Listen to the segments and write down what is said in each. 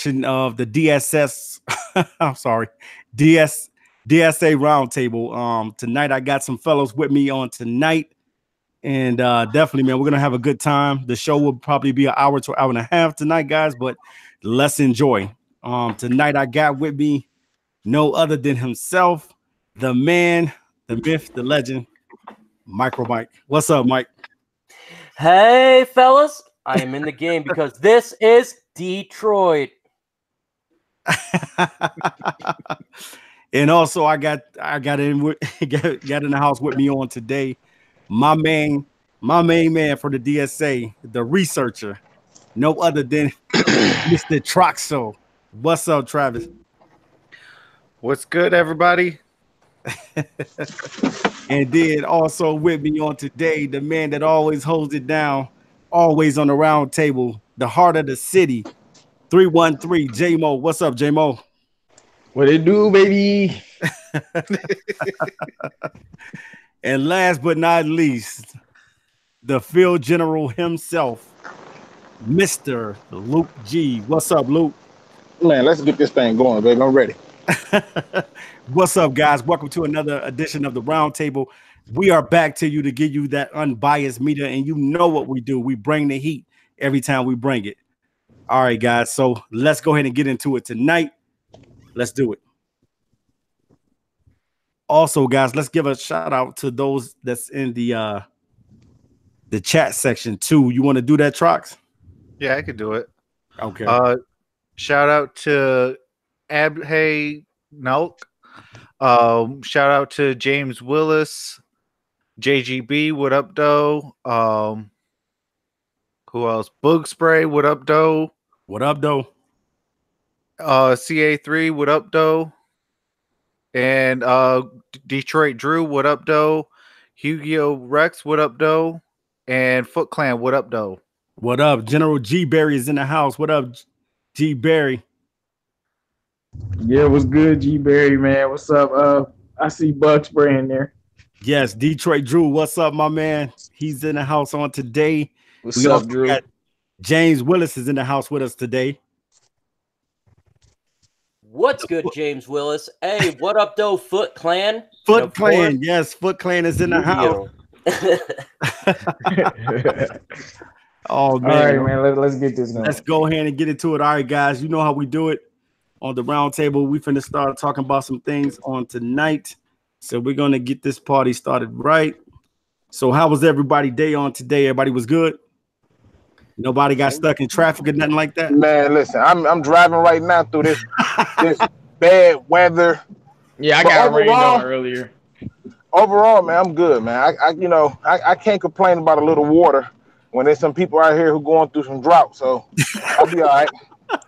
edition of the DSS. I'm sorry, DSA Roundtable. Tonight I got some fellows with me on tonight, and definitely, man, we're gonna have a good time. The show will probably be an hour to an hour and a half tonight, guys, but let's enjoy. Tonight I got with me no other than himself, the man, the myth, the legend, MicroMike. What's up, Mike? Hey, fellas. I am in the game because this is Detroit. And also I got in the house with me on today, my main man for the DSA, the researcher, no other than Mr. TROXEL'S. What's up, Travis? What's good, everybody? And then also with me on today, the man that always holds it down, always on the round table, the heart of the city, 313 J-Mo. What's up, J-Mo? What it do, baby? And last but not least, the field general himself, Mr. Luke G. What's up, Luke? Man, let's get this thing going, baby. I'm ready. What's up, guys? Welcome to another edition of the Roundtable. We are back to you to give you that unbiased media, and you know what we do. We bring the heat every time we bring it. All right, guys. So let's go ahead and get into it tonight. Let's do it. Also, guys, let's give a shout out to those that's in the chat section too. You want to do that, Trox? Yeah, I could do it. Okay. Shout out to Abhay Nalk. Shout out to James Willis, JGB. What up, doe? Who else? Boog Spray. What up, doe? What up, doe? CA3. What up, doe? And Detroit Drew. What up, doe? Yu-Gi-Oh Rex. What up, doe? And Foot Clan. What up, doe? What up? General G Berry is in the house. What up, G Berry? Yeah, what's good, G Berry, man? What's up? I see Bug Spray in there. Yes, Detroit Drew. What's up, my man? He's in the house on today. What's up, Drew? James Willis is in the house with us today. What's good, James Willis? Hey, what up, though, Foot Clan? Foot Clan, yes, Foot Clan is in the house. Oh, man. All right, man, let's get this going. Let's go ahead and get into it. All right, guys, you know how we do it on the round table. We finna start talking about some things on tonight. So we're going to get this party started right. So how was everybody's day on today? Everybody was good? Nobody got stuck in traffic or nothing like that? Man, listen, I'm driving right now through this bad weather. Yeah, I got rained on earlier. Overall, man, I'm good, man. I can't complain about a little water when there's some people out here who going through some drought. So I'll be all right.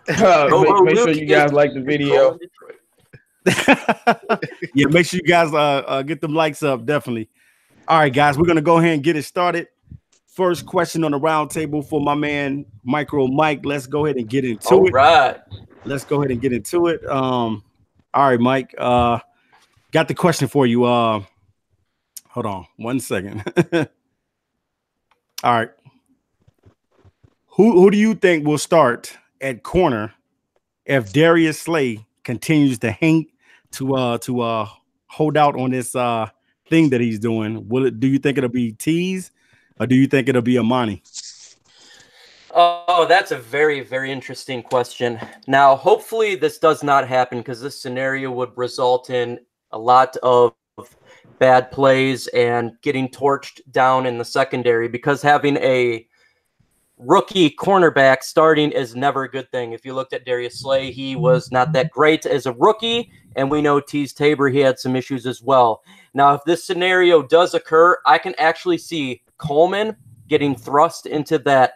Make sure you guys like the video. Yeah, make sure you guys get them likes up, definitely. All right, guys, we're gonna go ahead and get it started. First question on the round table for my man MicroMike. Let's go ahead and get into it. All right. Let's go ahead and get into it. All right, Mike. Got the question for you. Hold on 1 second. All right. Who do you think will start at corner if Darius Slay continues to hang to hold out on this thing that he's doing? Do you think it'll be Tease or do you think it'll be Amani? Oh, that's a very, very interesting question. Now, hopefully this does not happen because this scenario would result in a lot of bad plays and getting torched down in the secondary, because having a rookie cornerback starting is never a good thing. If you looked at Darius Slay, he was not that great as a rookie, and we know Tease Tabor, he had some issues as well. Now, if this scenario does occur, I can actually see Coleman getting thrust into that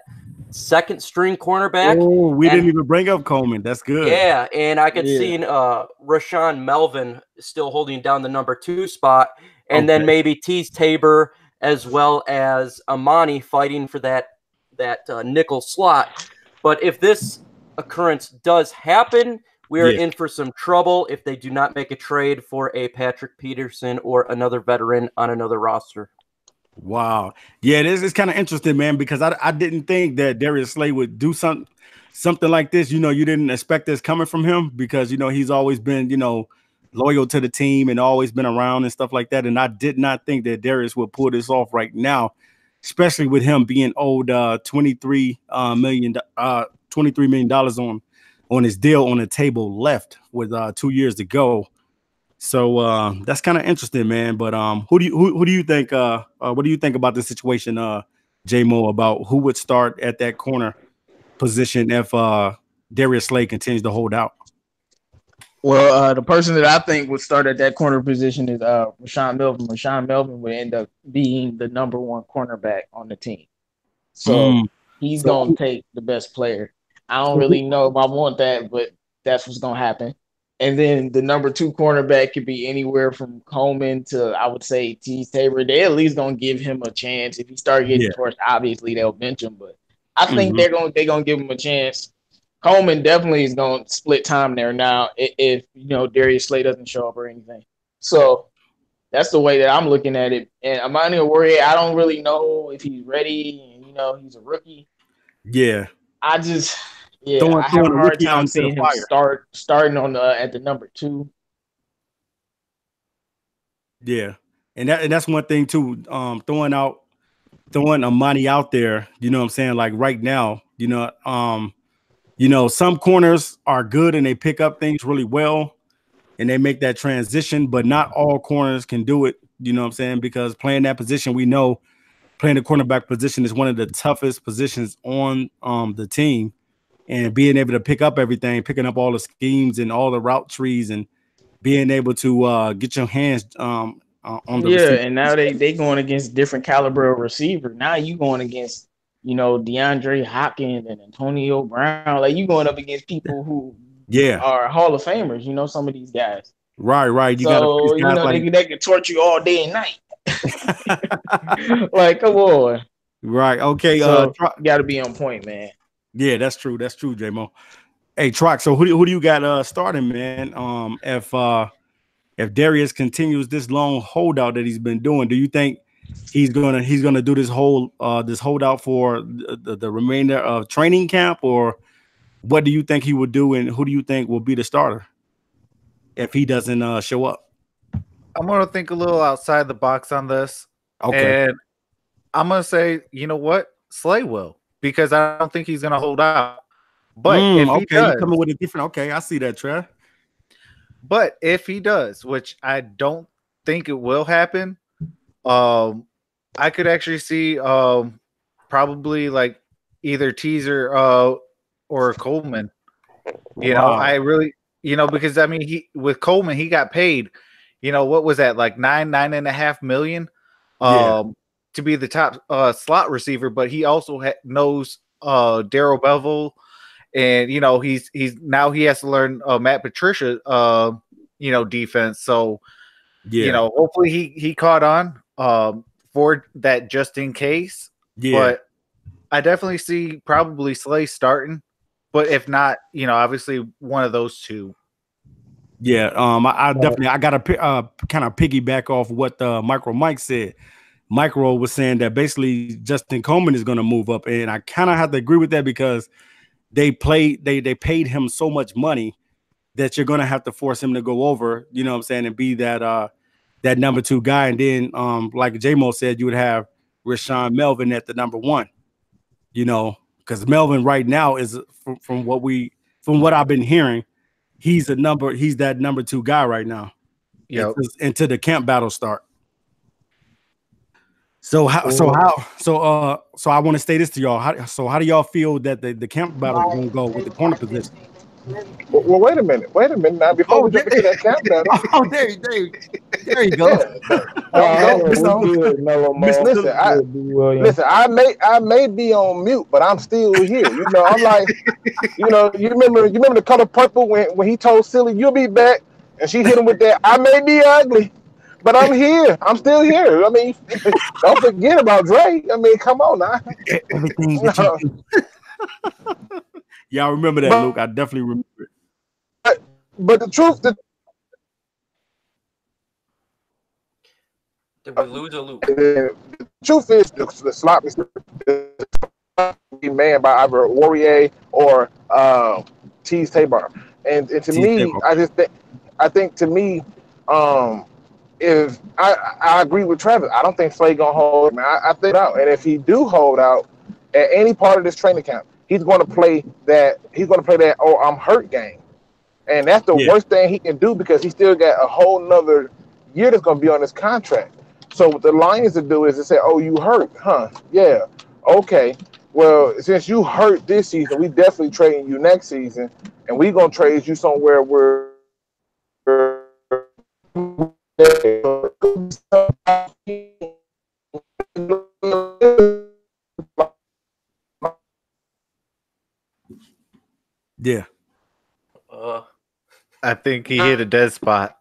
second string cornerback. Oh, we didn't even bring up Coleman. That's good. Yeah, and I could see Rashawn Melvin still holding down the number 2 spot, and then maybe Tease Tabor as well as Amani fighting for that nickel slot. But if this occurrence does happen, we are in for some trouble if they do not make a trade for a Patrick Peterson or another veteran on another roster. Wow. Yeah, this is kind of interesting, man, because I didn't think that Darius Slay would do something something like this, you didn't expect this coming from him because, he's always been, loyal to the team and always been around and stuff like that. And I did not think that Darius would pull this off right now, especially with him being owed $23 million on his deal on the table left with 2 years to go. So that's kind of interesting, man. But who do you think? What do you think about the situation, J-Mo, about who would start at that corner position if Darius Slay continues to hold out? Well, the person that I think would start at that corner position is Rashaan Melvin. Rashaan Melvin would end up being the number one cornerback on the team. So he's going to take the best player. I don't really know if I want that, but that's what's going to happen. And then the number two cornerback could be anywhere from Coleman to, I would say, T. Tabor. They at least going to give him a chance. If he start getting torched, obviously they'll bench him. But I think they're going to give him a chance. Coleman definitely is going to split time there now if Darius Slay doesn't show up or anything. So that's the way that I'm looking at it. And Amani Oruwariye, I don't really know if he's ready. And, he's a rookie. Yeah. I have a hard time seeing him starting on at the number two. Yeah, and that's one thing too. Throwing Amani out there, you know what I'm saying? Like right now, some corners are good and they pick up things really well and they make that transition, but not all corners can do it, you know what I'm saying? Because playing that position, we know playing the cornerback position is one of the toughest positions on the team, and being able to pick up everything, picking up all the schemes and all the route trees and being able to get your hands on the receiver. And now they going against different caliber of receiver. Now you going against DeAndre Hopkins and Antonio Brown. Like you going up against people who are Hall of Famers. Some of these guys. Right. You so they can torture you all day and night. Like, come on. Right. Okay. So, got to be on point, man. Yeah, that's true. That's true, J-Mo. Hey, Trox, so who do you got starting, man? If Darius continues this long holdout that he's been doing, do you think he's gonna do this holdout for the remainder of training camp, or what do you think he would do, and who do you think will be the starter if he doesn't show up? I'm gonna think a little outside the box on this. Okay. And I'm gonna say, you know what? Slay will. Because I don't think he's going to hold out. But if he does, you're coming with a different. Okay, I see that, Trev. But if he does, which I don't think it will happen, I could actually see probably like either Teaser or Coleman. I really, because I mean, with Coleman, he got paid. What was that, like $9.5 million? To be the top slot receiver, but he also knows Darrell Bevell, and he's now he has to learn Matt Patricia defense. So hopefully he caught on for that just in case. But I definitely see probably Slay starting, but if not, obviously one of those two. I definitely I gotta kind of piggyback off what MicroMike said. Micro was saying that basically Justin Coleman is going to move up, and I kind of have to agree with that because they paid him so much money that you're going to have to force him to go over, you know what I'm saying, and be that number two guy. And then like J-Mo said, you would have Rashaan Melvin at the number one, because Melvin right now is from what I've been hearing, he's that number two guy right now. Until the camp battle start. So I want to say this to y'all. How do y'all feel that the camp battle is going to go with the corner position? Well, wait a minute now. Before we jump into that camp battle, there you go. Listen, I may be on mute, but I'm still here. I'm like, you remember the color purple when he told Silly you'll be back, and she hit him with that. I may be ugly, but I'm here. I'm still here. I mean, don't forget about Dre. I mean, come on now. Everything y'all remember that, Luke? I definitely remember it. But the truth, did we lose a Luke? The truth is, the slot receiver be manned by either Aurier or Tease Tabor. And to me, I think to me, if I agree with Travis, I don't think Slay gonna hold. Man, I think out, and if he do hold out at any part of this training camp, he's gonna play that. He's gonna play that. Oh, I'm hurt game, and that's the worst thing he can do because he still got a whole nother year that's gonna be on his contract. So what the Lions to do is to say, "Oh, you hurt, huh? Yeah, okay. Well, since you hurt this season, we definitely trading you next season, and we gonna trade you somewhere where." Yeah. I think he hit a dead spot.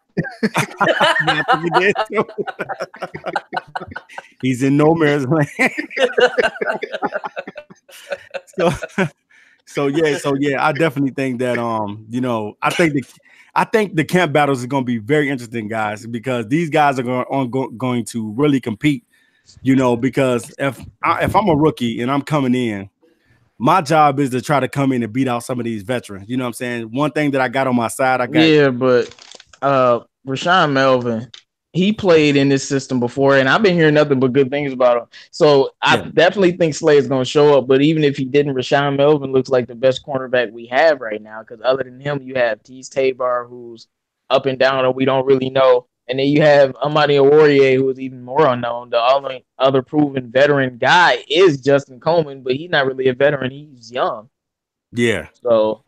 He's in no man's land. So yeah, I definitely think that I think the camp battles is going to be very interesting, guys, because these guys are going to really compete. Because if I'm a rookie and I'm coming in, my job is to try to come in and beat out some of these veterans. You know what I'm saying? One thing that I got on my side, but Rashawn Melvin, he played in this system before, and I've been hearing nothing but good things about him. So I definitely think Slay is going to show up. But even if he didn't, Rashawn Melvin looks like the best cornerback we have right now. Because other than him, you have Tease Tabor, who's up and down, and we don't really know. And then you have Amadi Aurier, who is even more unknown. The only other proven veteran guy is Justin Coleman, but he's not really a veteran. He's young. Yeah. So,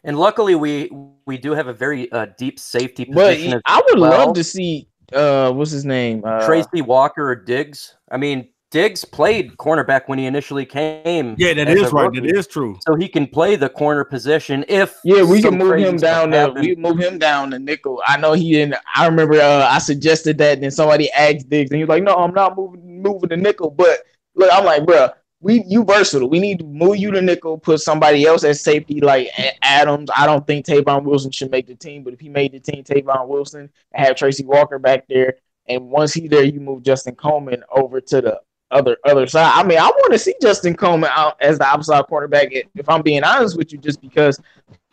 and luckily we do have a very deep safety But position. I would love to see what's his name? Tracy Walker or Diggs. I mean, Diggs played cornerback when he initially came. Yeah, that is right. That is true. So he can play the corner position if we can move him down. We move him down to nickel. I know he didn't. I remember I suggested that, and then somebody asked Diggs, and he was like, "No, I'm not moving the nickel." But look, I'm like, bro, you versatile. We need to move you to nickel, put somebody else at safety like Adams. I don't think Tavon Wilson should make the team, but if he made the team, Tavon Wilson, and have Tracy Walker back there, and once he's there, you move Justin Coleman over to the other side. I mean, I want to see Justin Coleman out as the outside cornerback, if I'm being honest with you, just because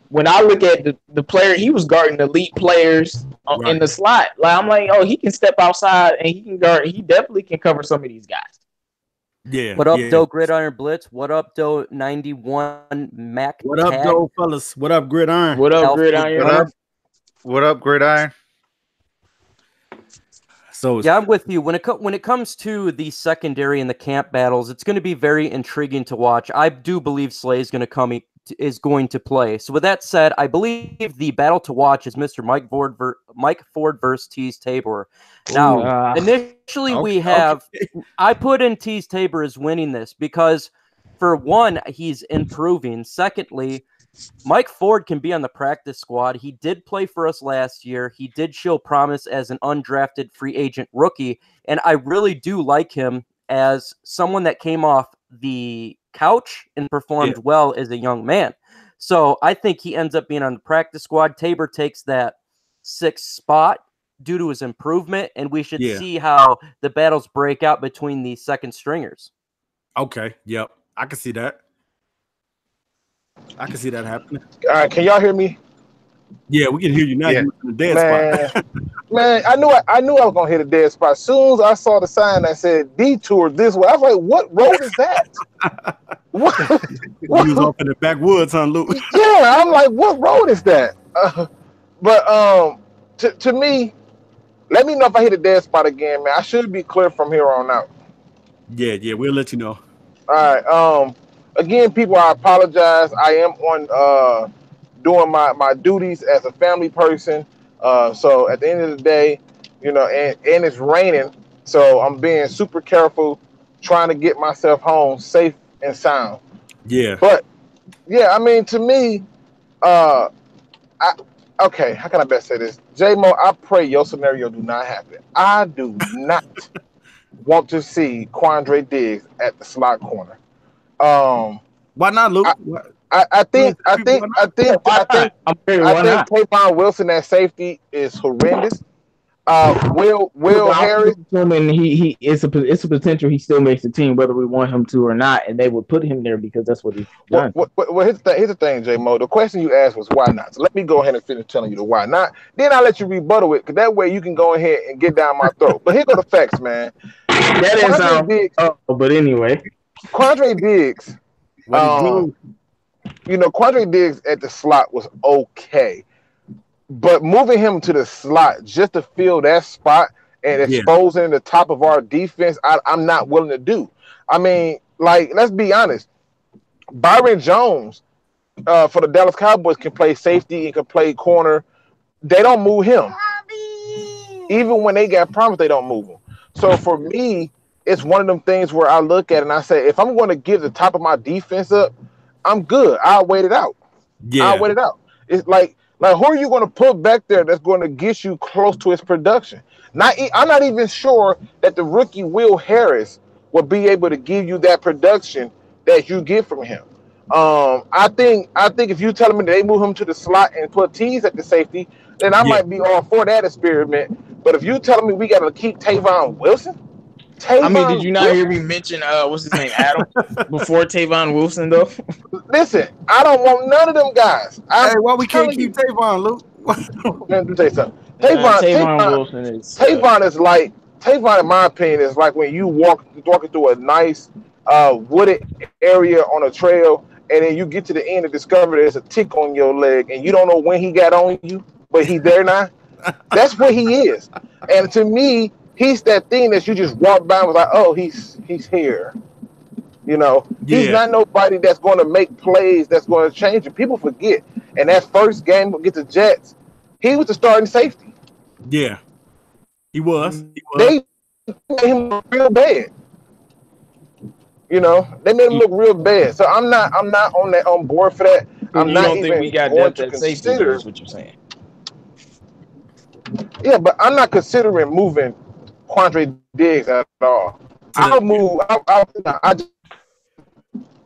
when I look at the player, he was guarding elite players in the slot. Like, I'm like, oh, he can step outside and he can guard. He definitely can cover some of these guys. Yeah. What up, Doe Gridiron Blitz? What up, Doe 91 Mac? What up, Doe fellas? What up, Gridiron? What up, Gridiron? What up, Gridiron? So yeah, I'm with you. When it comes to the secondary and the camp battles, it's going to be very intriguing to watch. I do believe Slay is going to play. So with that said, I believe the battle to watch is Mr. Mike Ford versus Tease Tabor. Now, initially I put in Tease Tabor as winning this because, for one, he's improving. Secondly, Mike Ford can be on the practice squad. He did play for us last year. He did show promise as an undrafted free agent rookie, and I really do like him as someone that came off the couch and performed well as a young man. So I think he ends up being on the practice squad. Tabor takes that 6th spot due to his improvement, and we should see how the battles break out between the second stringers. Okay, yep. I can see that. I can see that happening. All right, can y'all hear me? Yeah, we can hear you now. You're in the dead spot. Man, I knew I was gonna hit a dead spot. As soon as I saw the sign that said detour this way, I was like, "What road is that?" What? You was off in the backwoods, huh, Luke? Yeah, I'm like, "What road is that?" But to me, let me know if I hit a dead spot again, man. I should be clear from here on out. Yeah, we'll let you know. All right. Again, people, I apologize. I am on doing my duties as a family person. So at the end of the day, and it's raining, so I'm being super careful, trying to get myself home safe and sound. Yeah. But yeah, I mean, to me, okay, how can I best say this? J-Mo, I pray your scenario do not happen. I do not want to see Quandre Diggs at the slot corner. Why not, Luke? I think Tavon Wilson at safety is horrendous. Will Harris. And it's a potential he still makes the team whether we want him to or not, and they would put him there because that's what he's done. Well, here's the thing, J-Mo. The question you asked was why not. So let me go ahead and finish telling you the why not. Then I'll let you rebuttal it, because that way you can go ahead and get down my throat. But here go the facts, man. That is but anyway, Quandre Diggs. Quandre Diggs at the slot was okay. But moving him to the slot just to fill that spot and exposing the top of our defense, I'm not willing to do. I mean, like, let's be honest. Byron Jones for the Dallas Cowboys can play safety and can play corner. They don't move him. Even when they got promised, they don't move him. So for me, it's one of them things where I look at it and I say, if I'm going to give the top of my defense up, I'm good. I'll wait it out. I'll wait it out. It's like who are you going to put back there that's going to get you close to his production? I'm not even sure that the rookie Will Harris will be able to give you that production that you get from him. I think if you tell me they move him to the slot and put Tees at the safety, then I might be all for that experiment. But if you tell me we got to keep Tavon Wilson, did you not hear me mention what's his name, Adam, before Tavon Wilson though? Listen, I don't want none of them guys. Why we can't keep Tavon, Luke? Let me tell you something. Tavon is like Tavon, in my opinion, is like when you walking through a nice wooded area on a trail, and then you get to the end and discover there's a tick on your leg, and you don't know when he got on you, but he's there now. That's what he is. And to me, he's that thing that you just walk by and was like, oh, he's here. He's not nobody that's going to make plays that's going to change it. People forget. And that first game against the Jets, he was the starting safety. Yeah, he was. They made him look real bad. They made him look real bad. So I'm not on board for that. I'm not even think we got going to consider. Safety, is what you're saying. Yeah, but I'm not considering moving Quandre Diggs at all. I'll move.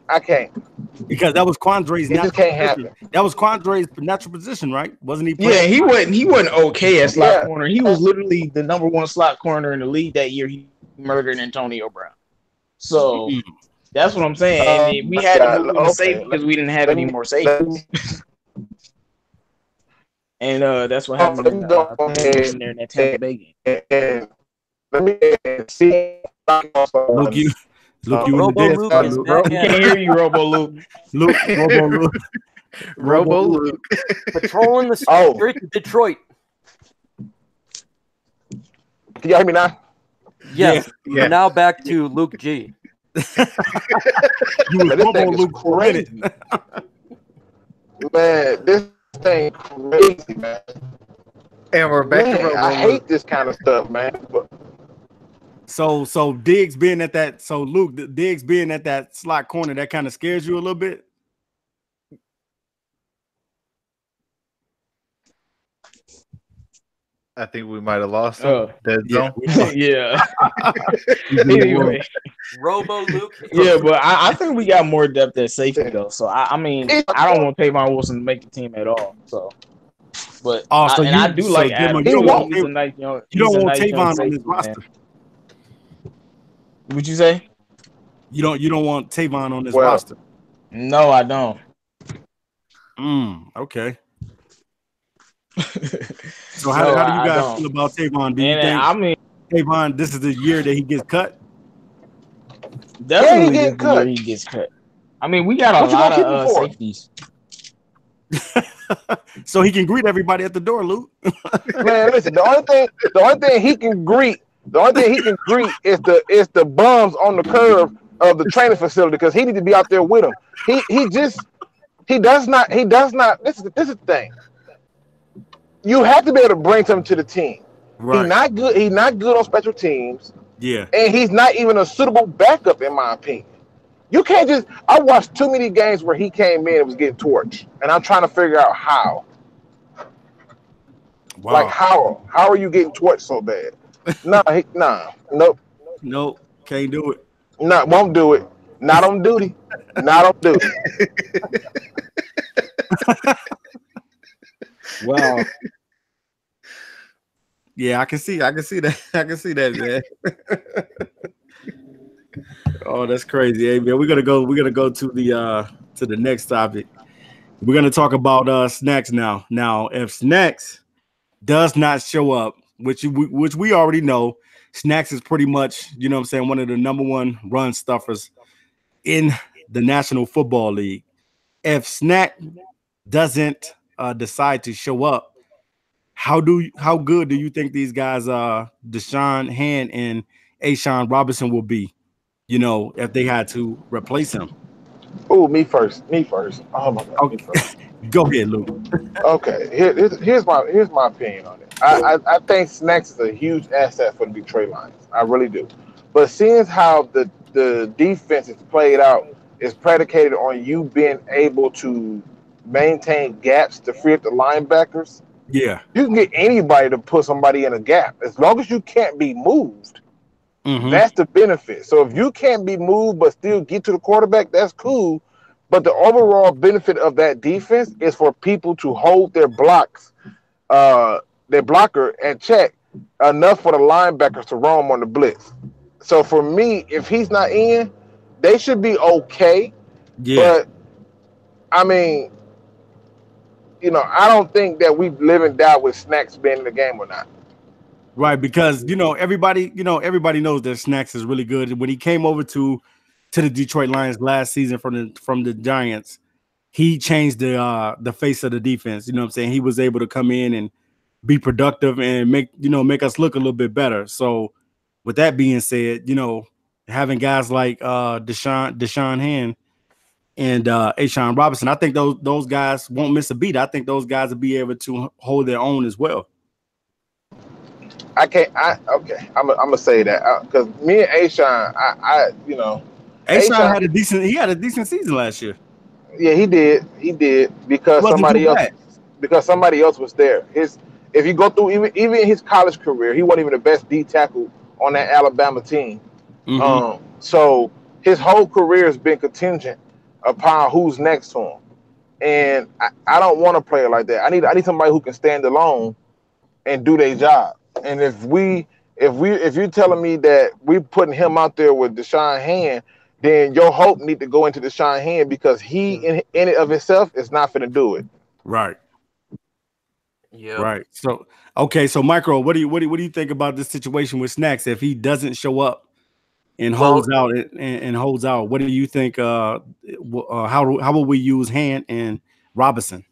I can't, because that was Quandre's. It just can't happen. That was Quandre's natural position, right? Wasn't he? Yeah, he wasn't okay at slot corner. He was literally the number one slot corner in the league that year. He murdered Antonio Brown. So that's what I'm saying. And we had to move him to safety because we didn't have any more safeties. And that's what happened in that Tampa Bay game. Let me see. Luke, you can't hear you, Robo Luke. Robo Luke. Patrolling the streets of Detroit. Can y'all hear me now? Yes. Yeah. Now back to Luke G. You was Robo Luke crazy. Man, this thing crazy, man. And we're back to Robo. I hate this kind of stuff, man. But So Diggs being at that, Diggs being at that slot corner, that kind of scares you a little bit. I think we might have lost him. Yeah. Anyway, Robo Luke. Yeah, but I think we got more depth at safety though. So I don't want Tavon Wilson to make the team at all. So, but I do like Adam. He's a nice young. You don't want Tavon on this roster. What'd you say? You don't want Tavon on this roster. No, I don't. Okay. So how do you guys feel about Tavon? Do you think Tavon, this is the year that he gets cut? Definitely this is the year he gets cut. I mean, we got a lot of safeties. So he can greet everybody at the door, Luke. Man, listen, the only thing he can greet is the bums on the curb of the training facility, because he needs to be out there with him. He does not. This is the thing. You have to be able to bring something to the team. Right. He's not good on special teams. Yeah. And he's not even a suitable backup, in my opinion. You can't just. I watched too many games where he came in and was getting torched, and I'm trying to figure out how. Wow. Like how are you getting torched so bad? Nope, can't do it. No, won't do it. Not on duty. Not on duty. Wow. Yeah, I can see that. I can see that, man. Oh, that's crazy. Hey, man, we're gonna go to the next topic. We're gonna talk about Snacks now. Now, if Snacks does not show up, which we already know, Snacks is pretty much, you know what I'm saying, one of the number one run stuffers in the National Football League. If Snack doesn't decide to show up, how good do you think these guys, Deshaun Hand and Ashawn Robinson, will be? You know, if they had to replace him. Oh, me first. Oh my God, Okay. me first. Go ahead, Luke. Okay, here's my opinion on it. I think Snacks is a huge asset for the Detroit Lions. I really do. But seeing how the defense is played out is predicated on you being able to maintain gaps to free up the linebackers. Yeah. You can get anybody to put somebody in a gap as long as you can't be moved. Mm-hmm. That's the benefit. So if you can't be moved but still get to the quarterback, that's cool. But the overall benefit of that defense is for people to hold their blocks, their blocker at check enough for the linebackers to roam on the blitz. So for me, if he's not in, they should be okay. Yeah. But I mean, you know, I don't think that we live and die with Snacks being in the game or not. Right, because everybody knows that Snacks is really good. When he came over to the Detroit Lions last season from the Giants, he changed the face of the defense. You know what I'm saying? He was able to come in and be productive and make us look a little bit better. So with that being said, having guys like Deshaun Hand and Ashawn Robinson, I think those guys won't miss a beat. I think those guys will be able to hold their own as well. I'm gonna say that because me and Ashawn, Ashawn had a decent season last year. Yeah, he did because somebody else was there. If you go through even in his college career, he wasn't even the best D tackle on that Alabama team. Mm-hmm. So his whole career has been contingent upon who's next to him, and I don't want a player like that. I need somebody who can stand alone and do their job. And if you're telling me that we're putting him out there with Deshaun Hand, then your hope need to go into Deshaun Hand because he in it of himself is not going to do it. Right. Yeah. Right. So okay. So Micro, what do you think about this situation with Snacks if he doesn't show up and holds out and holds out? What do you think? How will we use Hand and Robinson?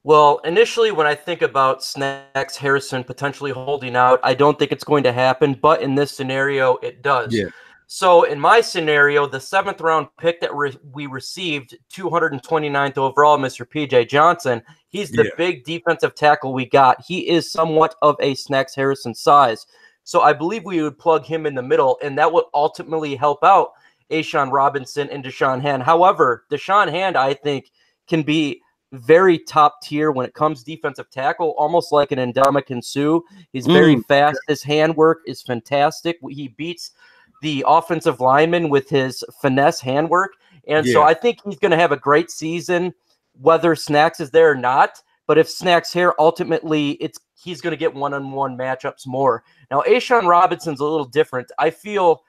Well, initially, when I think about Snacks Harrison potentially holding out, I don't think it's going to happen. But in this scenario, it does. Yeah. So in my scenario, the 7th round pick that we received, 229th overall, Mr. PJ Johnson, he's the big defensive tackle we got. He is somewhat of a Snacks Harrison size. So I believe we would plug him in the middle, and that would ultimately help out Ashawn Robinson and Deshaun Hand. However, Deshaun Hand, I think, can be very top tier when it comes defensive tackle, almost like an Ndamukong Suh. He's very fast. His handwork is fantastic. He beats the offensive lineman with his finesse handwork. And so I think he's going to have a great season, whether Snacks is there or not. But if Snacks here, ultimately, he's going to get one-on-one matchups more. Now, Ashawn Robinson's a little different. I feel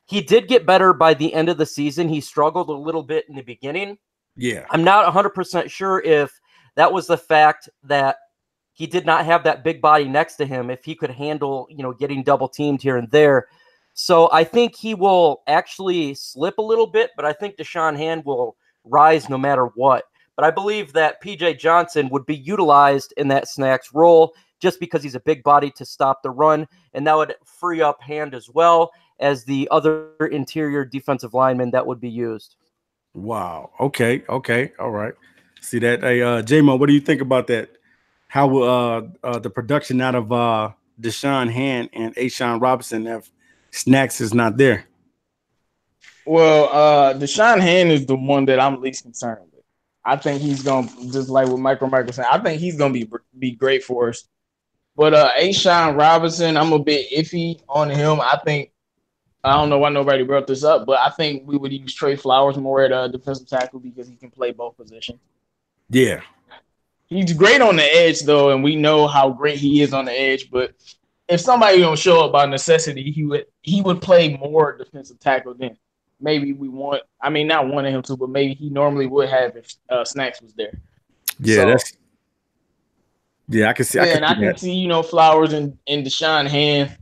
he did get better by the end of the season. He struggled a little bit in the beginning. Yeah, I'm not 100% sure if that was the fact that he did not have that big body next to him, if he could handle, getting double teamed here and there. So I think he will actually slip a little bit, but I think Deshaun Hand will rise no matter what. But I believe that PJ Johnson would be utilized in that Snacks role just because he's a big body to stop the run, and that would free up Hand as well as the other interior defensive lineman that would be used. Wow. Okay. All right. See that? Hey, J-Mo, what do you think about that? How will the production out of Deshaun Hand and Ashawn Robinson if Snacks is not there? Well, Deshaun Hand is the one that I'm least concerned with. I think he's going to, just like what MicroMike was saying, I think he's going to be great for us. But Ashawn Robinson, I'm a bit iffy on him. I don't know why nobody brought this up, but I think we would use Trey Flowers more at defensive tackle because he can play both positions. Yeah. He's great on the edge, though, and we know how great he is on the edge, but if somebody don't show up by necessity, he would play more defensive tackle than maybe we want. I mean, not wanting him to, but maybe he normally would have if Snacks was there. Yeah, I can see. Yeah, I can see Flowers and Deshaun Hand.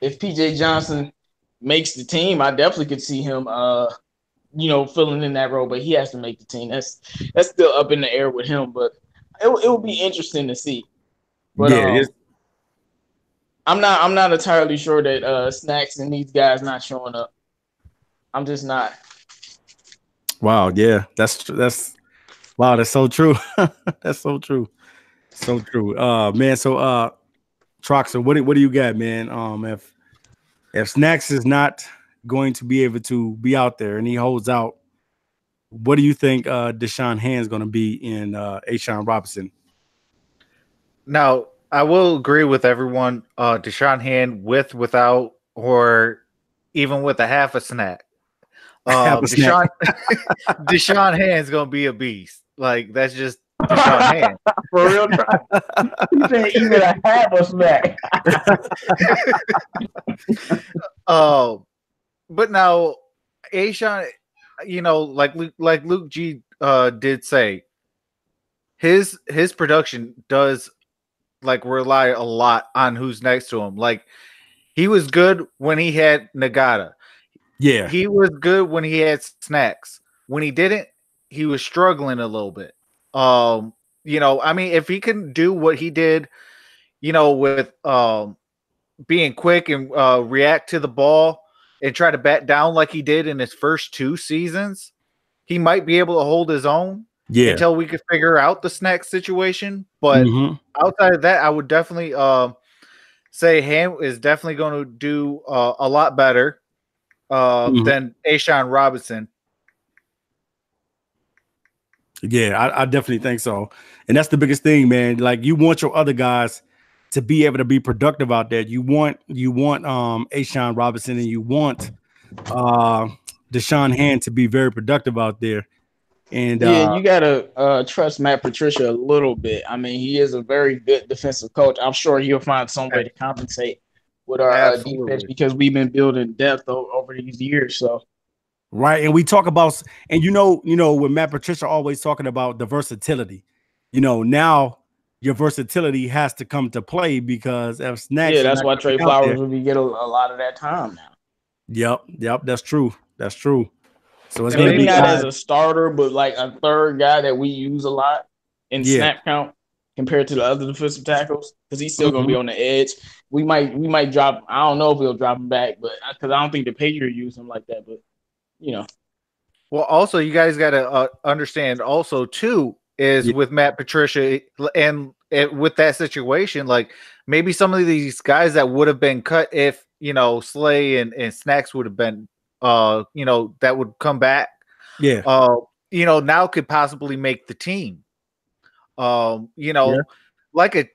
If PJ Johnson makes the team, I definitely could see him filling in that role, but he has to make the team. That's still up in the air with him, but it will be interesting to see. But I'm not entirely sure that Snacks and these guys not showing up. I'm just not. Wow, yeah, that's so true. That's so true. So true. Man, so Troxel, what do you got, man? If Snacks is not going to be able to be out there and he holds out, what do you think Deshaun Hand's going to be in A'Shawn Robinson? Now, I will agree with everyone. Deshaun Hand without, or even with a half a snack. Deshaun Hand's going to be a beast. Like, that's just Deshaun Hand. For real, he said even a half a snack. But now, A'Shawn, like Luke G did say, his production does rely a lot on who's next to him. Like, he was good when he had Nagata. Yeah, he was good when he had Snacks. When he didn't, he was struggling a little bit. I mean, if he can do what he did, with being quick and react to the ball and try to bat down like he did in his first 2 seasons, he might be able to hold his own until we could figure out the Snack situation. But outside of that, I would definitely say Ham is definitely going to do a lot better than A'Shawn Robinson. Yeah, I definitely think so. And that's the biggest thing, man. Like, you want your other guys to be able to be productive out there. You want A'Shawn Robinson and you want Deshaun Hand to be very productive out there. And you gotta trust Matt Patricia a little bit. I mean, he is a very good defensive coach. I'm sure he'll find some way to compensate with our defense because we've been building depth over these years. So. Right, and we talk about, and when Matt Patricia always talking about the versatility, now your versatility has to come to play because if Snacks, that's why Trey Flowers will be getting a lot of that time now. Yep, that's true. So it's maybe not as a starter, but like a third guy that we use a lot in snap count compared to the other defensive tackles because he's still going to be on the edge. We might drop. I don't know if we'll drop him back, but because I don't think the Patriots use him like that, but. Well, also you guys got to understand also too is with Matt Patricia and with that situation, like maybe some of these guys that would have been cut if Slay and Snacks would have been that would come back. Yeah. Now could possibly make the team. Like a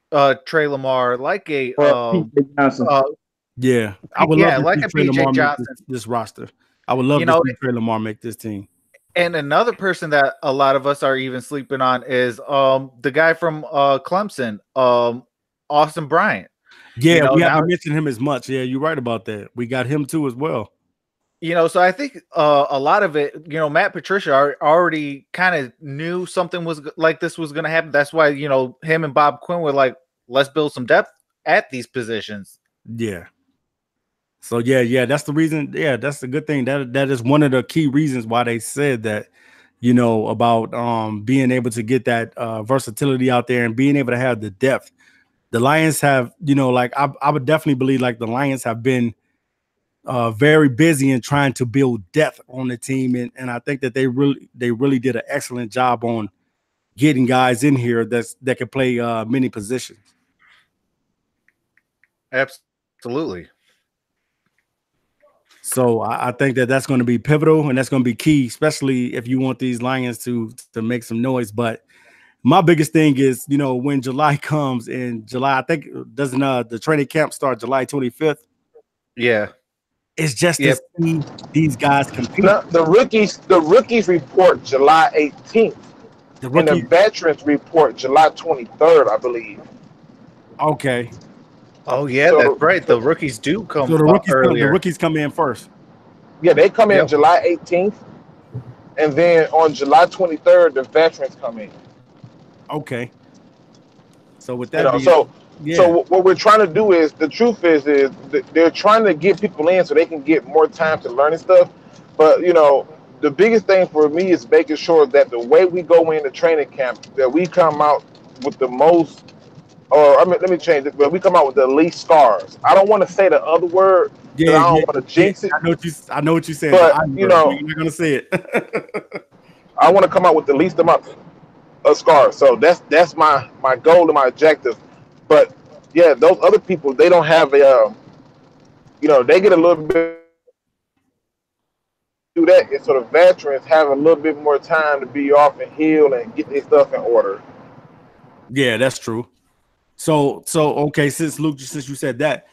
Trey Lamar, like a Johnson. I would love like a PJ Johnson this roster. I would love to see Trey Lamar make this team. And another person that a lot of us are even sleeping on is the guy from Clemson, Austin Bryant. Yeah, we haven't mentioned him as much. Yeah, you're right about that. We got him too as well. So I think a lot of it, Matt Patricia already kind of knew something was like this was going to happen. That's why, him and Bob Quinn were like, let's build some depth at these positions. Yeah. So that's the reason. Yeah, that's the good thing. That is one of the key reasons why they said that, about being able to get that versatility out there and being able to have the depth. The Lions have, I would definitely believe like the Lions have been very busy in trying to build depth on the team, and I think that they really did an excellent job on getting guys in here that can play many positions. Absolutely. So I think that that's going to be pivotal and that's going to be key, especially if you want these Lions to make some noise. But my biggest thing is, when July comes in July, I think doesn't the training camp start July 25th? Yeah. It's just to see these guys compete. No, the rookies report July 18th. And the veterans report July 23rd, I believe. Okay. Oh yeah, so that's right. The rookies do come. So the rookies come in first. Yeah, they come in July 18th, and then on July 23rd, the veterans come in. Okay. So with that, so what we're trying to do is, the truth is they're trying to get people in so they can get more time to learn and stuff. But the biggest thing for me is making sure that the way we go into training camp, that we come out with the most, let me change it, but we come out with the least scars. I don't want to say the other word. I don't want to jinx it. I know what you said, but you're not gonna say it. I want to come out with the least amount of scars. So that's my goal and my objective. But yeah, those other people, they don't have a, they get a little bit do that, and so the veterans have a little bit more time to be off and heal and get their stuff in order. Yeah, that's true. So okay, since you said that,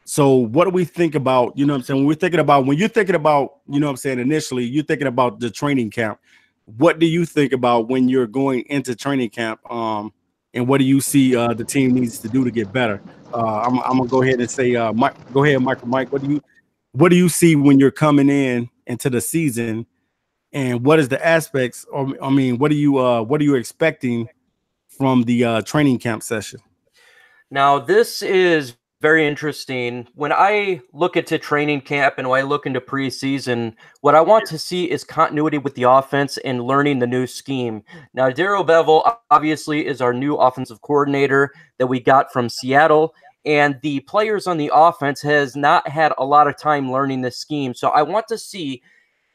so what do we think about, when you're thinking about, initially you're thinking about the training camp, what do you think about when you're going into training camp, and what do you see the team needs to do to get better? I'm gonna go ahead and say, go ahead, MicroMike. What do you see when you're coming into the season, and what is the aspects? What are you expecting from the training camp session? Now, this is very interesting. When I look into training camp and when I look into preseason, what I want to see is continuity with the offense and learning the new scheme. Now, Darrell Bevell obviously is our new offensive coordinator that we got from Seattle, and the players on the offense has not had a lot of time learning this scheme. So I want to see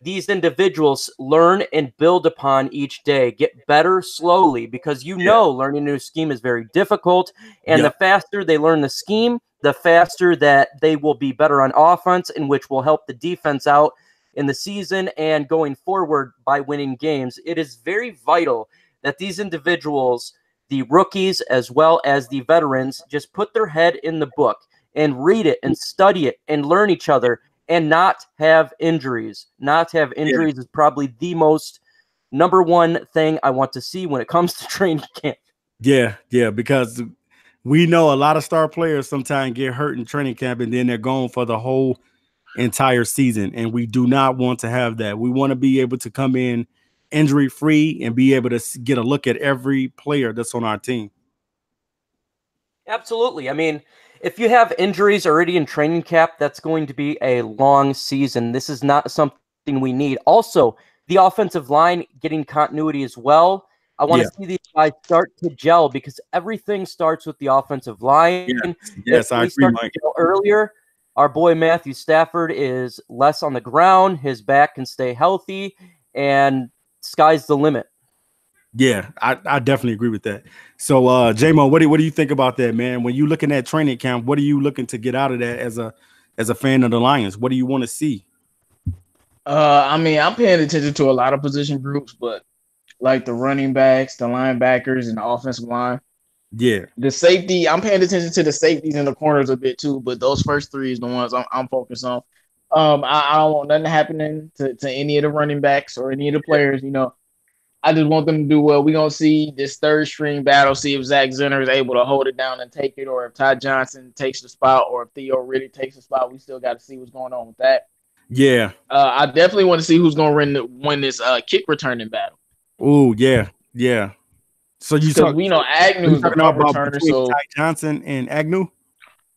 these individuals learn and build upon each day, get better slowly, because learning a new scheme is very difficult. And the faster they learn the scheme, the faster that they will be better on offense, and which will help the defense out in the season and going forward by winning games. It is very vital that these individuals, the rookies as well as the veterans, just put their head in the book and read it and study it and learn each other and not have injuries. Not have injuries is probably the most number one thing I want to see when it comes to training camp. Yeah, because we know a lot of star players sometimes get hurt in training camp and then they're gone for the whole entire season, and we do not want to have that. We want to be able to come in injury-free and be able to get a look at every player that's on our team. Absolutely. I mean, if you have injuries already in training camp, that's going to be a long season. This is not something we need. Also, the offensive line getting continuity as well. I want to see these guys start to gel, because everything starts with the offensive line. Yes, I agree, Mike. Earlier, our boy Matthew Stafford is less on the ground. His back can stay healthy, and sky's the limit. Yeah, I definitely agree with that. So, J-Mo, what do you think about that, man? When you looking at training camp, what are you looking to get out of that as a fan of the Lions? What do you want to see? I mean, I'm paying attention to a lot of position groups, but like the running backs, the linebackers, and the offensive line. Yeah. The safety, I'm paying attention to the safeties and the corners a bit too, but those first three is the ones I'm focused on. I don't want nothing happening to any of the running backs or any of the players, I just want them to do well. We're going to see this third string battle, see if Zach Zenner is able to hold it down and take it, or if Ty Johnson takes the spot, or if Theo really takes the spot. We still got to see what's going on with that. Yeah. I definitely want to see who's going to win this kick returning battle. Oh, yeah. So we know Agnew's the punt returner. So Ty Johnson and Agnew?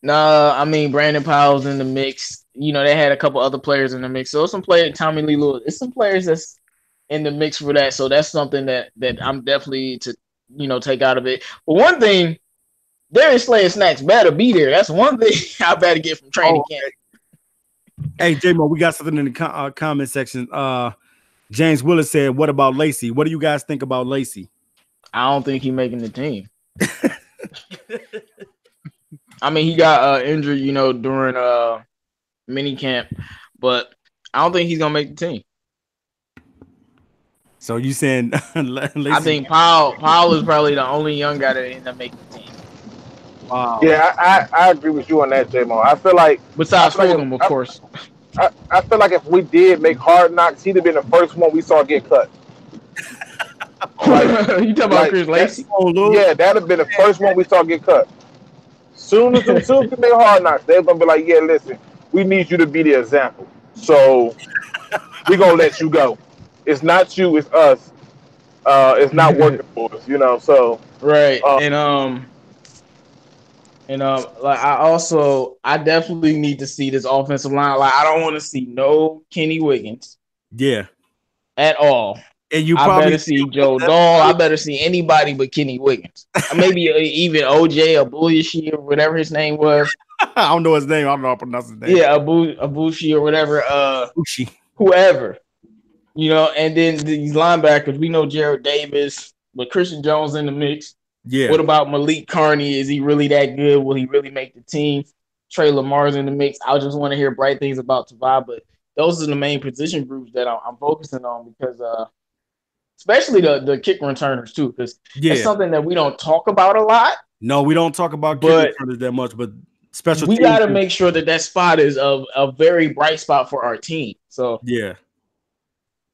No, I mean, Brandon Powell's in the mix. They had a couple other players in the mix. So some players, Tommy Lee Lewis, it's some players that's in the mix for that. So that's something that I'm definitely to, take out of it. But one thing, Darius Slay-Snacks better be there. That's one thing I better get from training camp. Hey, J-Mo, we got something in the comment section. James Willis said, what about Lacey? What do you guys think about Lacey? I don't think he's making the team. I mean, he got injured, during mini camp, but I don't think he's going to make the team. So you saying Lacey? I think Powell is probably the only young guy that ended up making the team. Wow. Yeah, I agree with you on that, J-Mo. I feel like besides Fulgham, of course. I feel like if we did make Hard Knocks, he'd have been the first one we saw get cut. You talking about Chris Lacey? Yeah, that'd have been the first one we saw get cut. Soon as they hard knocks, they're gonna be like, yeah, listen, we need you to be the example. So we're gonna let you go. It's not you, it's us. It's not working for us, you know. So right. Like I definitely need to see this offensive line. Like I don't want to see no Kenny Wiggins. Yeah. At all. And you I better see Joe Dahl. I better see anybody but Kenny Wiggins. Maybe even OJ Abushi or whatever his name was. I don't know his name. I don't know how to pronounce his name. Yeah, Abushi or whatever. Abushi. Whoever. You know, and then these linebackers, we know Jared Davis, but Christian Jones in the mix. Yeah. What about Malik Carney? Is he really that good? Will he really make the team? Trey Lamar's in the mix. I just want to hear bright things about Tavai, but those are the main position groups that I'm focusing on because especially the kick returners too, because it's something that we don't talk about a lot. No, we don't talk about kick returners that much, but special we got to make sure that spot is a very bright spot for our team. So yeah.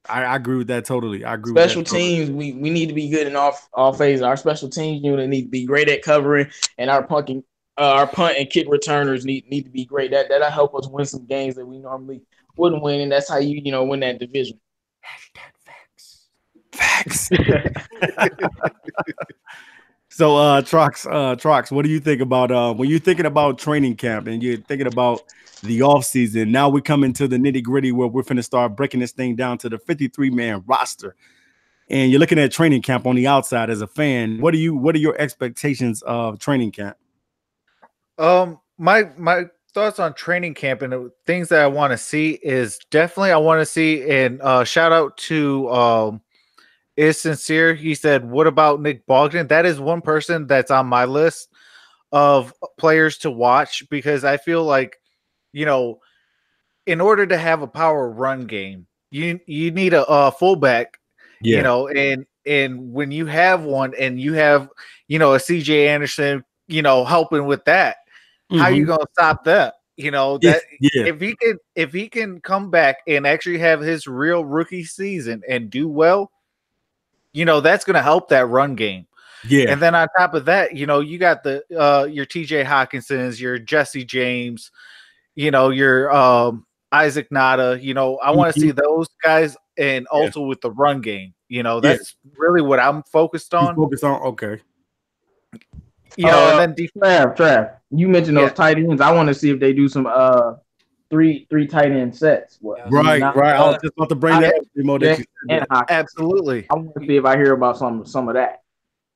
I agree with that totally. I agree special with that teams, totally. we need to be good in all phases. Our special teams unit need to be great at covering, and our punt and kick returners need to be great. That'll help us win some games that we normally wouldn't win, and that's how you win that division. Facts. So Trox, what do you think about when you're thinking about training camp and you're thinking about the off season? Now we're coming to the nitty gritty where we're finna start breaking this thing down to the 53-man roster. And you're looking at training camp on the outside as a fan. What are your expectations of training camp? My thoughts on training camp and the things that I want to see is definitely I want to see, and shout out to Is Sincere. He said, what about Nick Bogdan? That is one person that's on my list of players to watch because I feel like, in order to have a power run game, you need a fullback, and when you have one and you have, a CJ Anderson, helping with that, how you going to stop that? If he can come back and actually have his real rookie season and do well, that's going to help that run game. Yeah. And then on top of that, you got the your TJ Hawkinsons, your Jesse James, your Isaac Nada, I want to see those guys, and also with the run game, that's really what I'm focused on. Okay. And then Trav, you mentioned those tight ends. I want to see if they do some three tight end sets. Right. I was just about to bring that up. Absolutely. I want to see if I hear about some of that.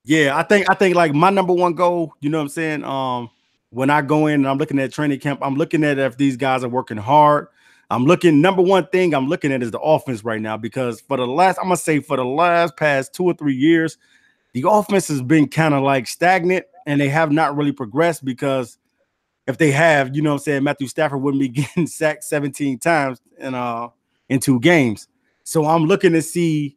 Yeah, I think like my number one goal, you know what I'm saying? When I go in and I'm looking at training camp, I'm looking at if these guys are working hard. Number one thing I'm looking at is the offense right now, because for the last past 2 or 3 years, the offense has been kind of like stagnant and they have not really progressed, because if they have, you know what I'm saying, Matthew Stafford wouldn't be getting sacked 17 times in 2 games. So I'm looking to see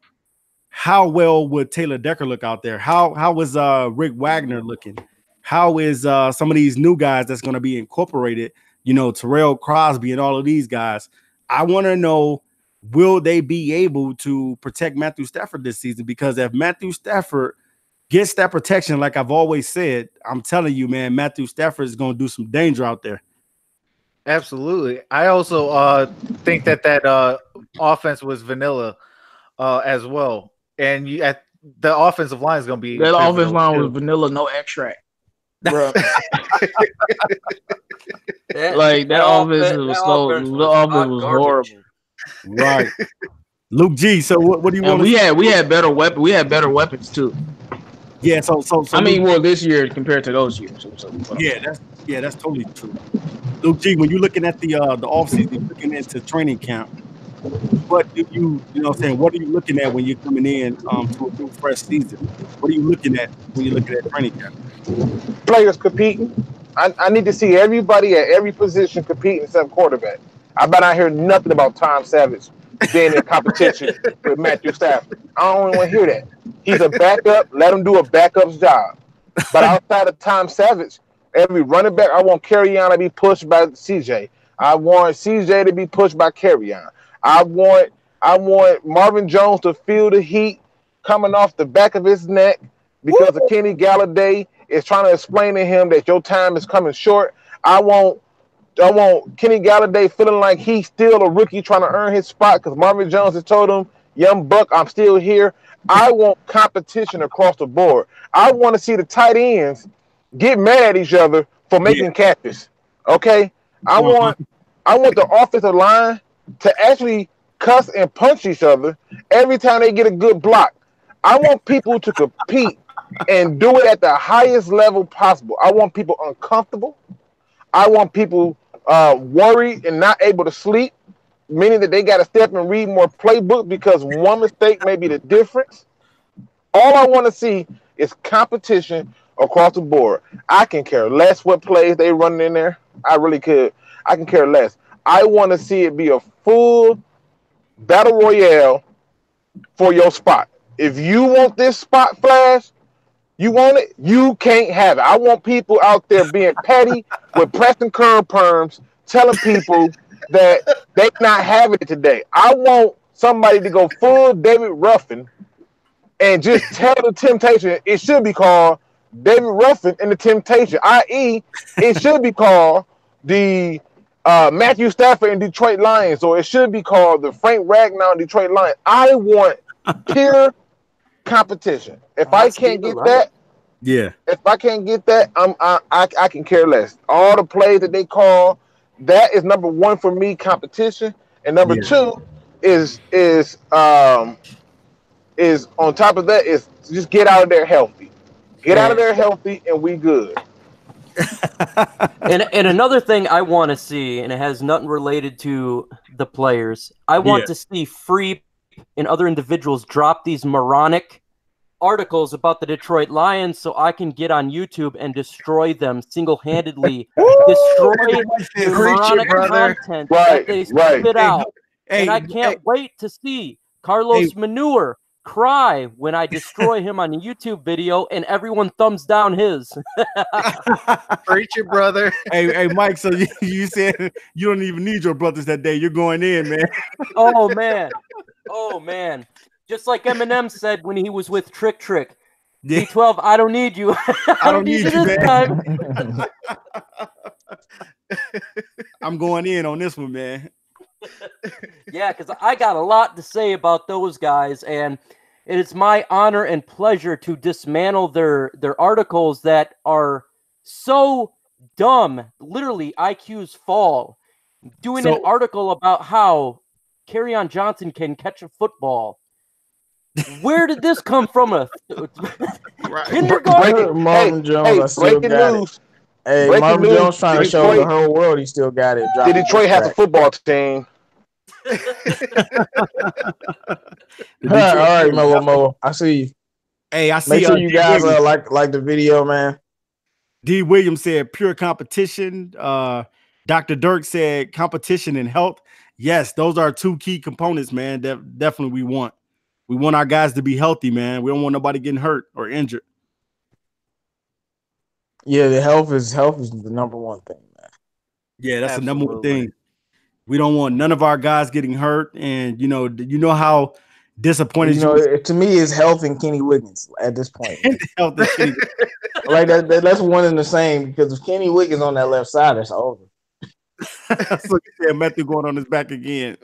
how well would Taylor Decker look out there? How is Rick Wagner looking? How is some of these new guys that's going to be incorporated, Terrell Crosby and all of these guys? I want to know, will they be able to protect Matthew Stafford this season? Because if Matthew Stafford gets that protection, like I've always said, I'm telling you, man, Matthew Stafford is going to do some danger out there. Absolutely. I also think that offense was vanilla as well. And the offensive line is going to be... That offensive line was vanilla, no extract. Bro. that offense was so... The offense was horrible. Right. Luke G, so what do you want? We had better weapons. We had better weapons too. Yeah, so I mean, well, this year compared to those years. That's totally true. Luke G, when you're looking at the offseason, looking into training camp, what do you know what I'm saying? What are you looking at when you're coming in to a new fresh season? What are you looking at when you're looking at training camp? Players competing. I need to see everybody at every position competing except quarterback. I bet I hear nothing about Tom Savage being in competition with Matthew Stafford. I don't want to hear that. He's a backup. Let him do a backup's job. But outside of Tom Savage, every running back, I want Kerryon to be pushed by CJ. I want CJ to be pushed by Kerryon. I want Marvin Jones to feel the heat coming off the back of his neck because of Kenny Galladay is trying to explain to him that your time is coming short. I want Kenny Galladay feeling like he's still a rookie trying to earn his spot because Marvin Jones has told him, young buck, I'm still here. I want competition across the board. I want to see the tight ends get mad at each other for making catches. Okay? I want the offensive line to actually cuss and punch each other every time they get a good block. I want people to compete and do it at the highest level possible. I want people uncomfortable. I want people worried and not able to sleep, meaning that they got to step and read more playbook because one mistake may be the difference. All I want to see is competition across the board. I can care less what plays they running in there. I really could. I can care less. I want to see it be a full battle royale for your spot. If you want this spot, Flash, you want it, you can't have it. I want people out there being petty with Preston curl perms, telling people that they not having it today. I want somebody to go full David Ruffin and just tell the Temptation it should be called David Ruffin and the Temptation, i.e., it should be called the Matthew Stafford and Detroit Lions, or it should be called the Frank Ragnow and Detroit Lions. I want pure competition. If I can't get that, if I can't get that, I can care less. All the plays that they call, that is number one for me, competition, and number two is on top of that is just get out of there healthy. Get out of there healthy, and we good. and another thing I want to see, and it has nothing related to the players, I want to see Free and other individuals drop these moronic articles about the Detroit Lions so I can get on YouTube and destroy them single-handedly. Destroy the moronic content that they spit out. And I can't wait to see Carlos Manure cry when I destroy him on a YouTube video and everyone thumbs down his. Preach it, brother. Hey, Mike, so you said you don't even need your brothers that day. You're going in, man. Oh, man. Just like Eminem said when he was with Trick. D12, I don't need you. I don't need you this time. I'm going in on this one, man. Yeah, because I got a lot to say about those guys, and it is my honor and pleasure to dismantle their articles that are so dumb. Literally, IQs fall. Doing an article about how Kerryon Johnson can catch a football. Where did this come from? Kindergarten? Marvin Jones, I still got it. Hey, Marvin Jones trying to show the whole world he still got it. Did Detroit have a football team? All right, Mo. I see you. Hey, I see. Make sure you guys like the video, man. D. Williams said pure competition. Dr. Dirk said competition and health. Yes, those are two key components, man. That definitely we want. We want our guys to be healthy, man. We don't want nobody getting hurt or injured. Yeah, the health is the number one thing, man. Yeah, that's the number one thing. We don't want none of our guys getting hurt, and you know how disappointed. To me, it's health and Kenny Wiggins at this point. Health and Kenny. Like that's one and the same, because if Kenny Wiggins on that left side, it's over. So you said Matthew going on his back again.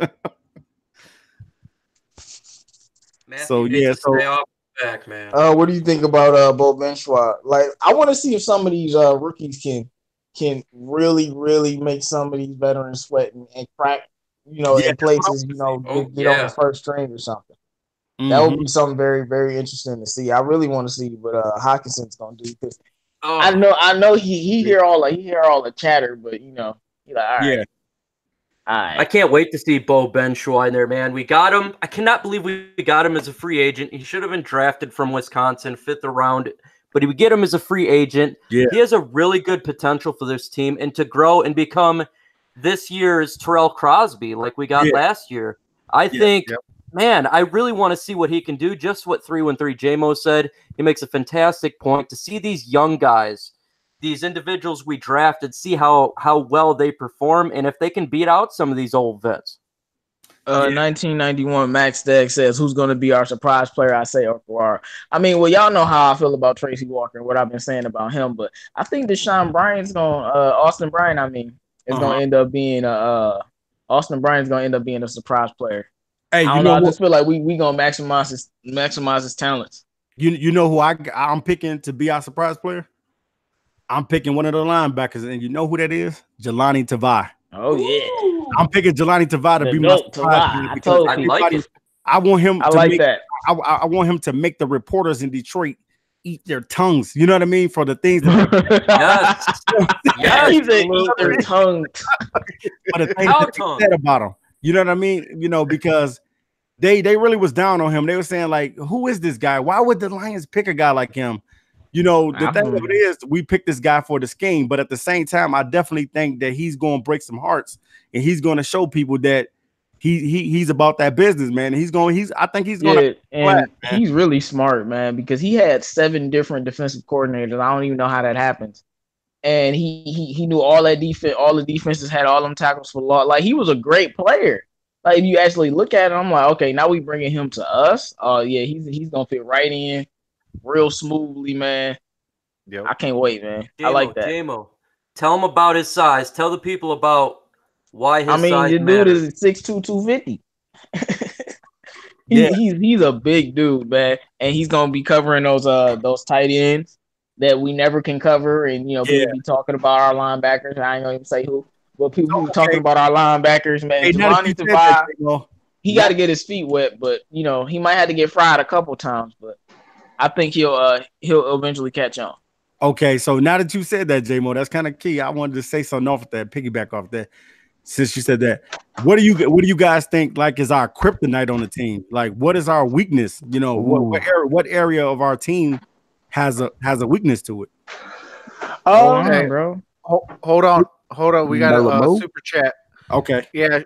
So stay off the back, man. What do you think about Bo Benchwa? Like, I want to see if some of these rookies can really make some of these veterans sweat and crack, in places, get on the first string or something. Mm-hmm. That would be something very, very interesting to see. I really want to see what Hawkinson's gonna do, because I know he hear all the chatter, but he's like, all right. I can't wait to see Bo Benchwa in there, man. We got him. I cannot believe we got him as a free agent. He should have been drafted from Wisconsin, 5th round. But we get him as a free agent. Yeah. He has a really good potential for this team and to grow and become this year's Terrell Crosby like we got last year. I think, man, I really want to see what he can do. Just what 313 JMO said. He makes a fantastic point to see these young guys, these individuals we drafted, see how well they perform and if they can beat out some of these old vets. 1991 Max Deck says, who's going to be our surprise player? I say Okawara. I mean, well, y'all know how I feel about Tracy Walker and what I've been saying about him, but I think Deshaun Bryant's going Austin Bryant, is going to end up being Austin Bryant's going to end up being a surprise player. Hey, I don't know. I just feel like we going to maximize his talents. You know who I'm picking to be our surprise player? I'm picking one of the linebackers, and you know who that is? Jelani Tavai. Oh yeah, I'm picking Jelani Tavai to be my surprise player. I want him. I like that. I want him to make the reporters in Detroit eat their tongues. You know what I mean? For the things that eat their tongues. For the things that they said about him. You know what I mean? You know, because they really was down on him. They were saying like, who is this guy? Why would the Lions pick a guy like him? You know, the thing of it is, we picked this guy for the scheme, but at the same time, I definitely think that he's going to break some hearts, and he's going to show people that he's about that business, man. I think he's going to. And he's really smart, man, because he had 7 different defensive coordinators. I don't even know how that happens, and he knew all that defense. All the defenses had all them tackles for loss. Like, he was a great player. Like, if you actually look at it, I'm like, okay, now we bringing him to us. Yeah, he's gonna fit right in. Real smoothly, man. Yep. I can't wait, man. I like that. J-Mo, tell him about his size. Tell the people about why his size the dude is 6'2", 250. He's a big dude, man, and he's gonna be covering those tight ends that we never can cover, and people be talking about our linebackers. I ain't gonna even say who, but people be talking about our linebackers, man. He got to get his feet wet, but he might have to get fried a couple times, but I think he'll eventually catch on. Okay, so now that you said that, J-Mo, that's kind of key. I wanted to say something off that, piggyback off that. Since you said that, what do you guys think like is our kryptonite on the team? Like, what is our weakness? What area of our team has a weakness to it? Okay, bro. Hold on. We got a super chat. Okay. Yeah.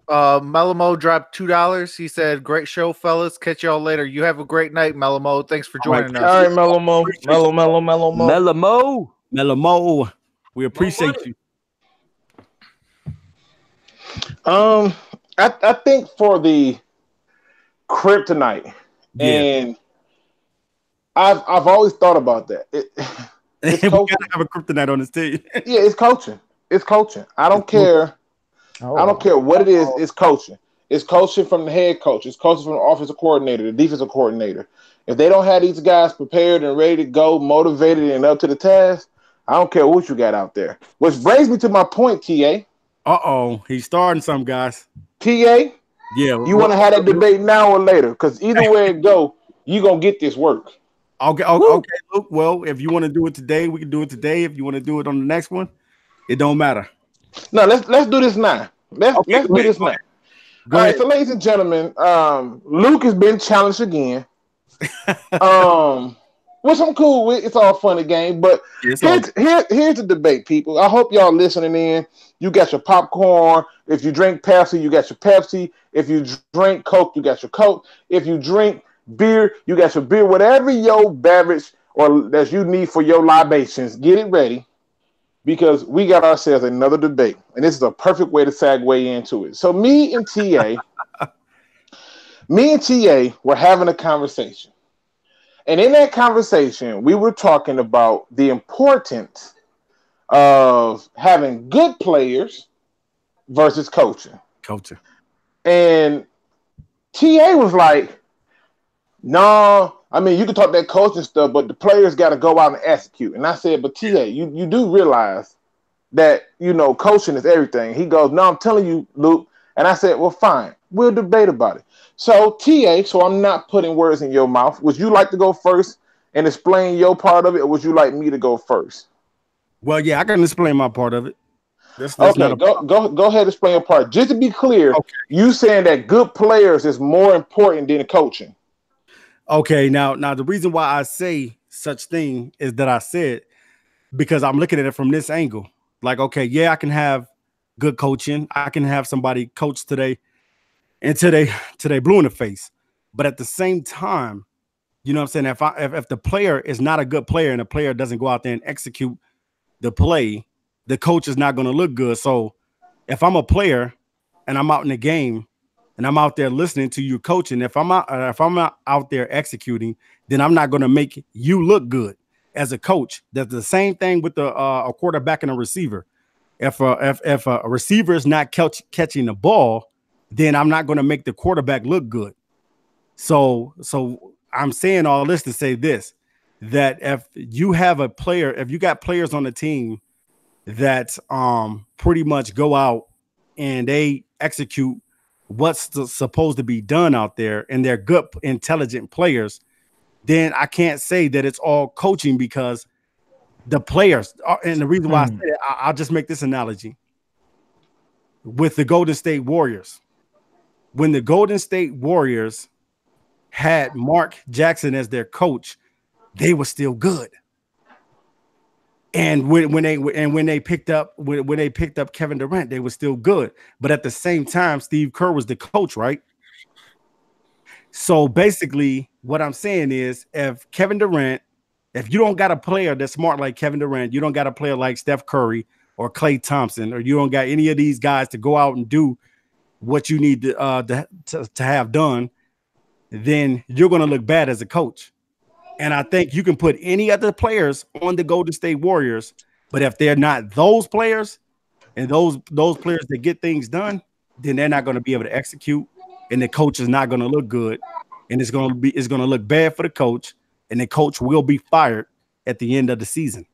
Melamo dropped $2. He said, "Great show, fellas. Catch y'all later. You have a great night, Melamo. Thanks for joining us." All right, Melamo. We appreciate you. I think for the kryptonite, and I've always thought about that. We gotta have a kryptonite on this team. Yeah, it's coaching. I don't care. I don't care what it is. It's coaching. It's coaching from the head coach. It's coaching from the offensive coordinator, the defensive coordinator. If they don't have these guys prepared and ready to go, motivated and up to the task, I don't care what you got out there. Which brings me to my point, TA. He's starting some guys. TA, yeah. You want to have that debate now or later? Because either way it go, you're gonna get this work. Okay, Luke. Well, if you want to do it today, we can do it today. If you want to do it on the next one, it don't matter. No, let's do this now. Let's do this now. All right, so ladies and gentlemen, Luke has been challenged again. Which I'm cool with. It's all fun and game. But here's the debate, people. I hope y'all listening in. You got your popcorn. If you drink Pepsi, you got your Pepsi. If you drink Coke, you got your Coke. If you drink beer, you got your beer. Whatever your beverage or that you need for your libations, get it ready. Because we got ourselves another debate. And this is a perfect way to segue into it. So me and TA were having a conversation. And in that conversation, we were talking about the importance of having good players versus coaching. And TA was like, no, I mean, you can talk that coaching stuff, but the players got to go out and execute. And I said, but TA, you do realize that, coaching is everything. He goes, no, I'm telling you, Luke. And I said, well, fine. We'll debate about it. So, TA, so I'm not putting words in your mouth. Would you like to go first and explain your part of it, or would you like me to go first? Well, yeah, I can explain my part of it. That's okay, go ahead and explain your part. Just to be clear, you saying that good players is more important than coaching. Okay, now the reason why I say such thing is that I said because I'm looking at it from this angle. Like, okay, yeah, I can have good coaching. I can have somebody coach today until they blue in the face. But at the same time, you know what I'm saying? If the player is not a good player and the player doesn't go out there and execute the play, the coach is not going to look good. So if I'm a player and I'm out in the game and I'm out there listening to you coaching, if I'm not out there executing, then I'm not going to make you look good as a coach. That's the same thing with a quarterback and a receiver. If a receiver is not catching the ball, then I'm not going to make the quarterback look good. So I'm saying all this to say this, that if you have a player, if you got players on the team that pretty much go out and they execute what's supposed to be done out there, and they're good, intelligent players, then I can't say that it's all coaching, because the players are, and the reason why I say it, I'll just make this analogy with the Golden State Warriors. When the Golden State Warriors had Mark Jackson as their coach, they were still good. And when they picked up Kevin Durant, they were still good. But at the same time, Steve Kerr was the coach, right? So basically, what I'm saying is, if you don't got a player that's smart like Kevin Durant, you don't got a player like Steph Curry or Klay Thompson, or you don't got any of these guys to go out and do what you need to have done, then you're going to look bad as a coach. And I think you can put any other players on the Golden State Warriors, but if they're not those players and those players that get things done, then they're not going to be able to execute, and the coach is not going to look good, and it's going to look bad for the coach, and the coach will be fired at the end of the season,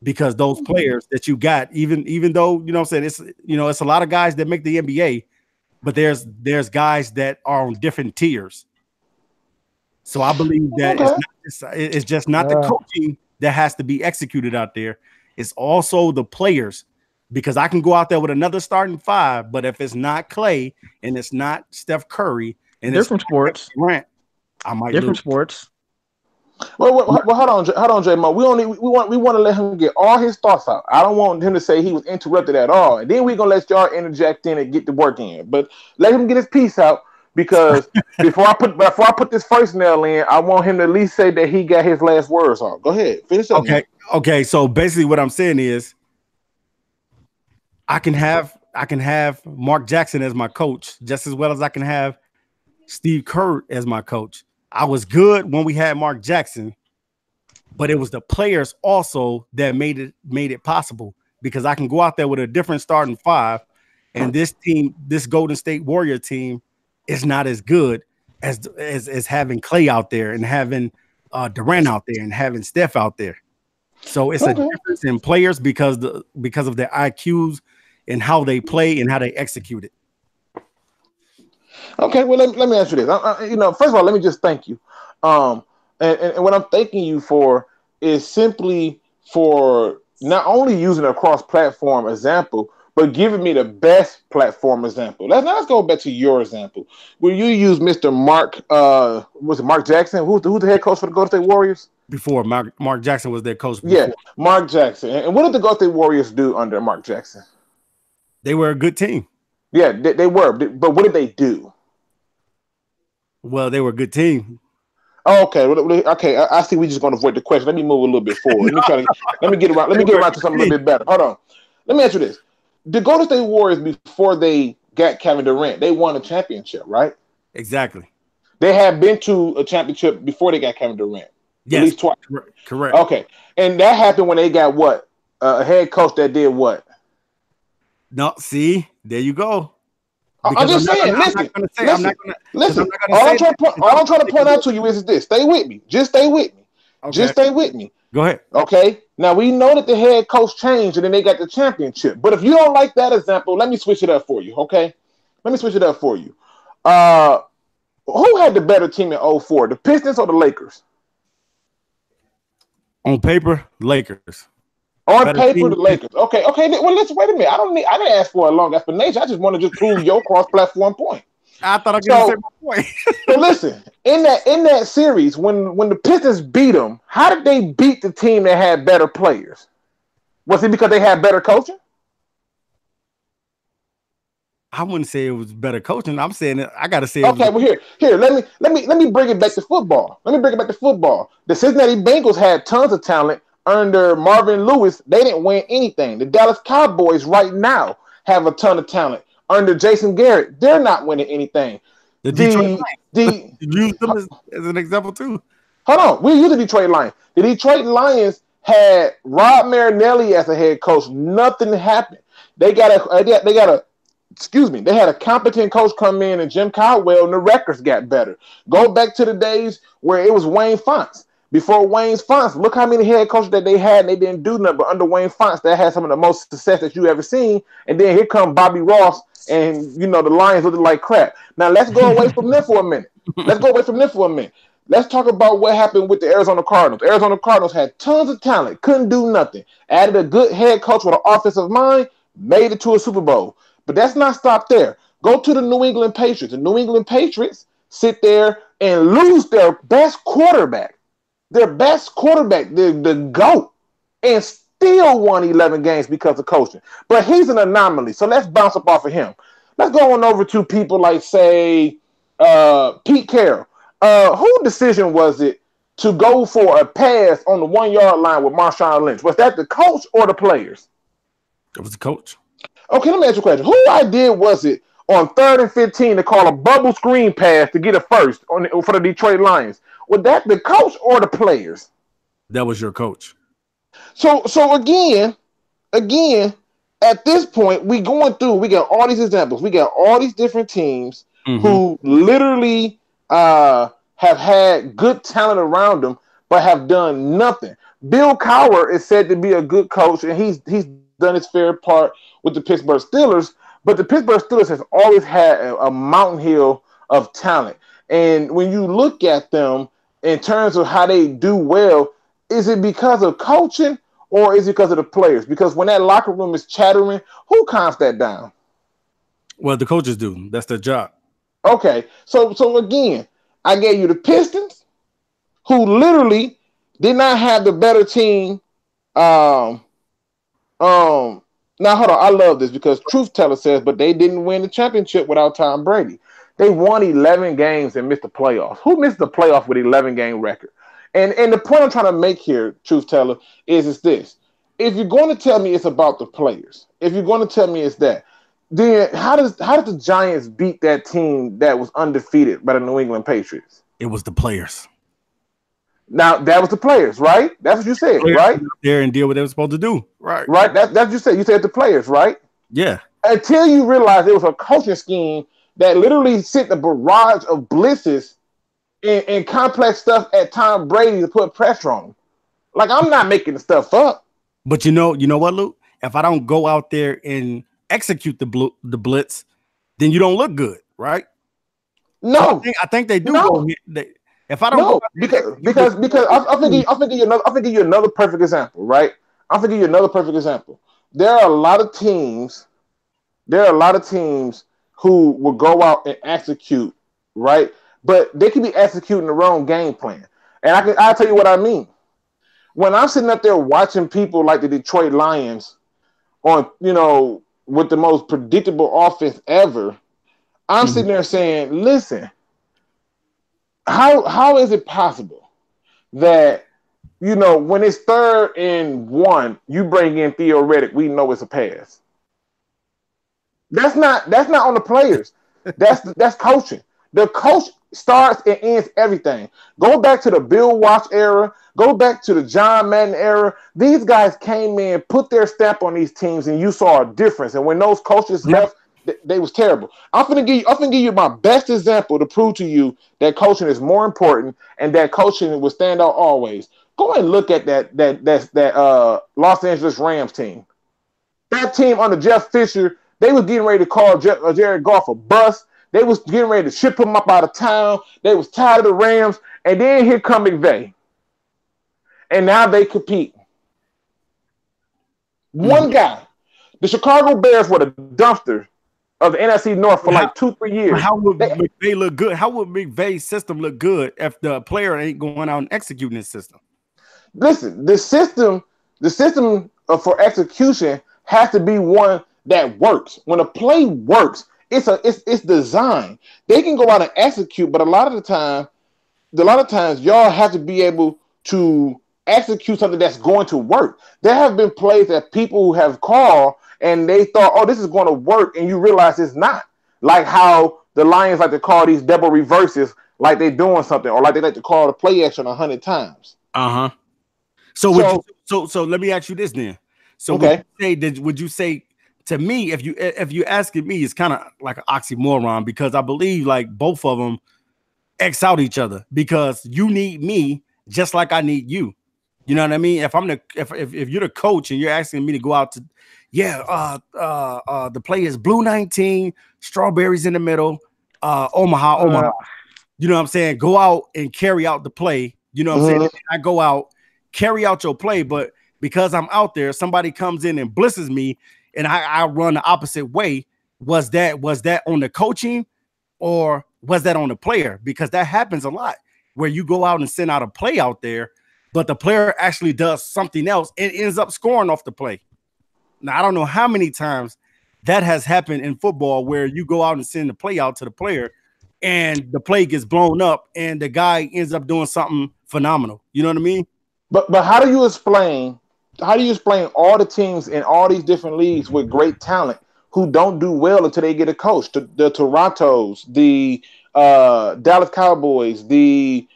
because those players that you got, even though, you know what I'm saying, it's a lot of guys that make the NBA, but there's guys that are on different tiers. So I believe that it's just not the coaching that has to be executed out there. It's also the players, because I can go out there with another starting five, but if it's not Klay and it's not Steph Curry and different sports, Durant, I might different lose. sports. Well, hold on, J-Mo. We want to let him get all his thoughts out. I don't want him to say he was interrupted at all, and then we're gonna let y'all interject in and get the work in. But let him get his piece out, because before I put this first nail in, I want him to at least say that he got his last words on. Go ahead, finish up. Okay. So basically, what I'm saying is, I can have Mark Jackson as my coach just as well as I can have Steve Kerr as my coach. I was good when we had Mark Jackson, but it was the players also that made it possible, because I can go out there with a different starting five, and this Golden State Warrior team is not as good as having Klay out there and having Durant out there and having Steph out there. So it's a difference in players because of their IQs and how they play and how they execute it. Okay, well, let me ask you this. First of all, let me just thank you. And what I'm thanking you for is simply for not only using a cross-platform example, but giving me the best platform example. Let's go back to your example. Where you use Mr. Mark, was it Mark Jackson? Who's the head coach for the Golden State Warriors? Before Mark Jackson was their coach. Before. Yeah, Mark Jackson. And what did the Golden State Warriors do under Mark Jackson? They were a good team. Yeah, they were. But what did they do? Well, they were a good team. Oh, okay. I see. We're just going to avoid the question. Let me move a little bit forward. Let me get around to something a little bit better. Hold on. Let me ask you this: the Golden State Warriors, before they got Kevin Durant, they won a championship, right? Exactly. They had been to a championship before they got Kevin Durant. Yes, at least twice. Correct. Okay, and that happened when they got what? A head coach that did what? No, see, there you go. I'm just saying. Listen. All I'm trying to point out to you is this. Stay with me. Just stay with me. Okay. Just stay with me. Go ahead. Okay. Now we know that the head coach changed and then they got the championship. But if you don't like that example, let me switch it up for you. Okay. Let me switch it up for you. Who had the better team in 2004? The Pistons or the Lakers? On paper, Lakers. On paper, the Lakers. Okay. Well, listen. Wait a minute. I didn't ask for a long explanation. I just want to just prove your cross-platform point. I thought I could say my point. So listen, in that series, when the Pistons beat them, how did they beat the team that had better players? Was it because they had better coaching? I wouldn't say it was better coaching. I'm saying it. I gotta say. Okay. Well, here. Let me bring it back to football. The Cincinnati Bengals had tons of talent. Under Marvin Lewis, they didn't win anything. The Dallas Cowboys right now have a ton of talent under Jason Garrett, they're not winning anything. The Detroit Lions. Use them as an example too. Hold on, we use the Detroit Lions. The Detroit Lions had Rob Marinelli as a head coach. Nothing happened. They had a competent coach come in and Jim Caldwell, and the records got better. Go back to the days where it was Wayne Fontes. Before Wayne Fontes, look how many head coaches that they had, and they didn't do nothing. But under Wayne Fontes, that had some of the most success that you ever seen. And then here come Bobby Ross, and the Lions looking like crap. Now let's go away from them for a minute. Let's talk about what happened with the Arizona Cardinals. The Arizona Cardinals had tons of talent, couldn't do nothing. Added a good head coach with an offensive mind, made it to a Super Bowl. But that's not stopped there. Go to the New England Patriots. The New England Patriots sit there and lose their best quarterback. The GOAT, and still won 11 games because of coaching. But he's an anomaly, so let's bounce up off of him. Let's go on over to people like, say, Pete Carroll. Whose decision was it to go for a pass on the 1 yard line with Marshawn Lynch? Was that the coach or the players? It was the coach. Okay, let me ask you a question. Whose idea was it on 3rd and 15 to call a bubble screen pass to get a first for the Detroit Lions? Was that the coach or the players? That was your coach. So again, at this point, we got all these examples. We got all these different teams who literally have had good talent around them, but have done nothing. Bill Cowher is said to be a good coach, and he's done his fair part with the Pittsburgh Steelers, but the Pittsburgh Steelers has always had a mountain hill of talent. And when you look at them in terms of how they do well, is it because of coaching or is it because of the players? Because when that locker room is chattering, who calms that down? Well, the coaches do. That's their job. Okay. So again, I gave you the Pistons, who literally did not have the better team. Now hold on. I love this because Truth Teller says, but they didn't win the championship without Tom Brady. They won 11 games and missed the playoffs. Who missed the playoff with 11-game record? And the point I'm trying to make here, Truth Teller, is this. If you're going to tell me it's about the players, if you're going to tell me it's that, then how did the Giants beat that team that was undefeated by the New England Patriots? It was the players. Now, that was the players, right? That's what you said, right? There and did what they were supposed to do. Right. Right. That's what you said. You said the players, right? Yeah. Until you realize it was a coaching scheme that literally sent a barrage of blitzes and complex stuff at Tom Brady to put pressure on him. Like, I'm not making the stuff up. But you know what, Luke? If I don't go out there and execute the blitz, then you don't look good, right? No. So I think they do. No. If I don't because I'll give you another perfect example, right? I'll give you another perfect example. There are a lot of teams who will go out and execute, right? But they can be executing the wrong game plan. And I'll tell you what I mean. When I'm sitting up there watching people like the Detroit Lions on, with the most predictable offense ever, I'm sitting there saying, listen, how is it possible that, when it's 3rd and 1, you bring in Theo Riddick, we know it's a pass. That's not on the players. That's coaching. The coach starts and ends everything. Go back to the Bill Walsh era. Go back to the John Madden era. These guys came in, put their stamp on these teams, and you saw a difference. And when those coaches left, they was terrible. I'm gonna give you my best example to prove to you that coaching is more important and that coaching will stand out always. Go and look at that Los Angeles Rams team. That team under Jeff Fisher, they was getting ready to call Jared Goff a bust. They was getting ready to ship him up out of town. They was tired of the Rams. And then here come McVay. And now they compete. One guy. The Chicago Bears were the dumpster of the NFC North for like 2-3 years. How would McVay look good? How would McVay's system look good if the player ain't going out and executing his system? Listen, the system for execution has to be one that works. When a play works, it's designed. They can go out and execute, but a lot of times y'all have to be able to execute something that's going to work. There have been plays that people have called and they thought, oh, this is going to work, and you realize it's not. Like how the Lions like to call these double reverses like they're doing something, or like they like to call the play action 100 times. So let me ask you this then. So would you say to me, if you asking me, it's kind of like an oxymoron, because I believe like both of them X out each other, because you need me just like I need you. You know what I mean? If you're the coach and you're asking me to go out to, the play is blue 19, strawberries in the middle, Omaha. You know what I'm saying? Go out and carry out the play. You know what I'm saying? I go out, carry out your play, but because I'm out there, somebody comes in and blesses me, and I run the opposite way. Was that on the coaching, or was that on the player? Because that happens a lot, where you go out and send out a play out there, but the player actually does something else and ends up scoring off the play. Now, I don't know how many times that has happened in football, where you go out and send the play out to the player, and the play gets blown up, and the guy ends up doing something phenomenal. You know what I mean? But how do you explain all the teams in all these different leagues with great talent who don't do well until they get a coach? The Torontos, the Dallas Cowboys, the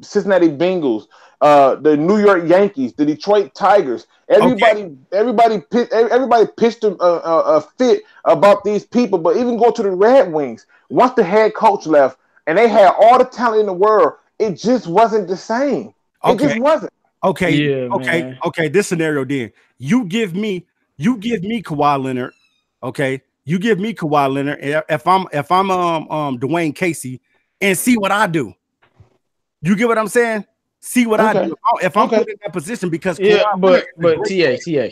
Cincinnati Bengals, the New York Yankees, the Detroit Tigers. Everybody pitched a fit about these people. But even go to the Red Wings, once the head coach left and they had all the talent in the world, it just wasn't the same. It just wasn't. Okay. This scenario, then you give me Kawhi Leonard. Okay, you give me Kawhi Leonard. If I'm Dwayne Casey, and see what I do. You get what I'm saying? See what I do. If I'm put in that position, because but TA.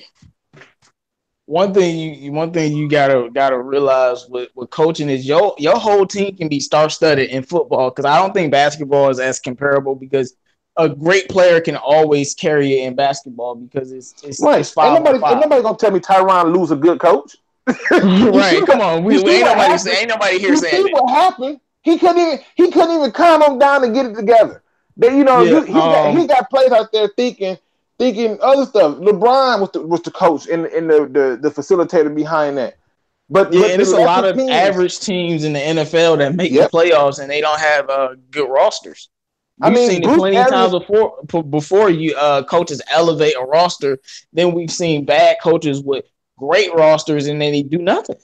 One thing you gotta realize with coaching is your whole team can be star-studded in football, because I don't think basketball is as comparable, because a great player can always carry it in basketball, because it's right. It's 5 ain't nobody gonna tell me Tyronn Lue's a good coach. Right? Come on, ain't nobody here saying that. What happened? He couldn't even calm them down and get it together. He got players out there thinking other stuff. LeBron was the coach and the facilitator behind that. But and there's a lot of average teams in the NFL that make the playoffs, and they don't have good rosters. We've seen it plenty of times before you coaches elevate a roster. Then we've seen bad coaches with great rosters, and then they do nothing.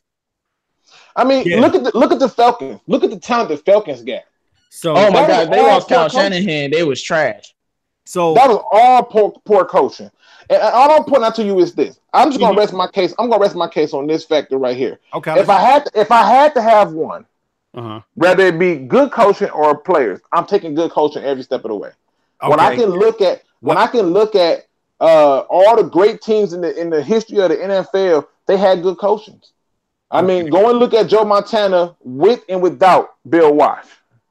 I mean, look at the Falcons. Look at the talent the Falcons got. So, oh my God, they lost Kyle Shanahan. They was trash. So that was all poor coaching. And all I'm pointing out to you is this. I'm just gonna rest my case. I'm gonna rest my case on this factor right here. Okay. If I had to have one, whether it be good coaching or players, I'm taking good coaching every step of the way. Okay. When I can look at all the great teams in the history of the NFL, they had good coachings. I mean, go and look at Joe Montana with and without Bill Walsh,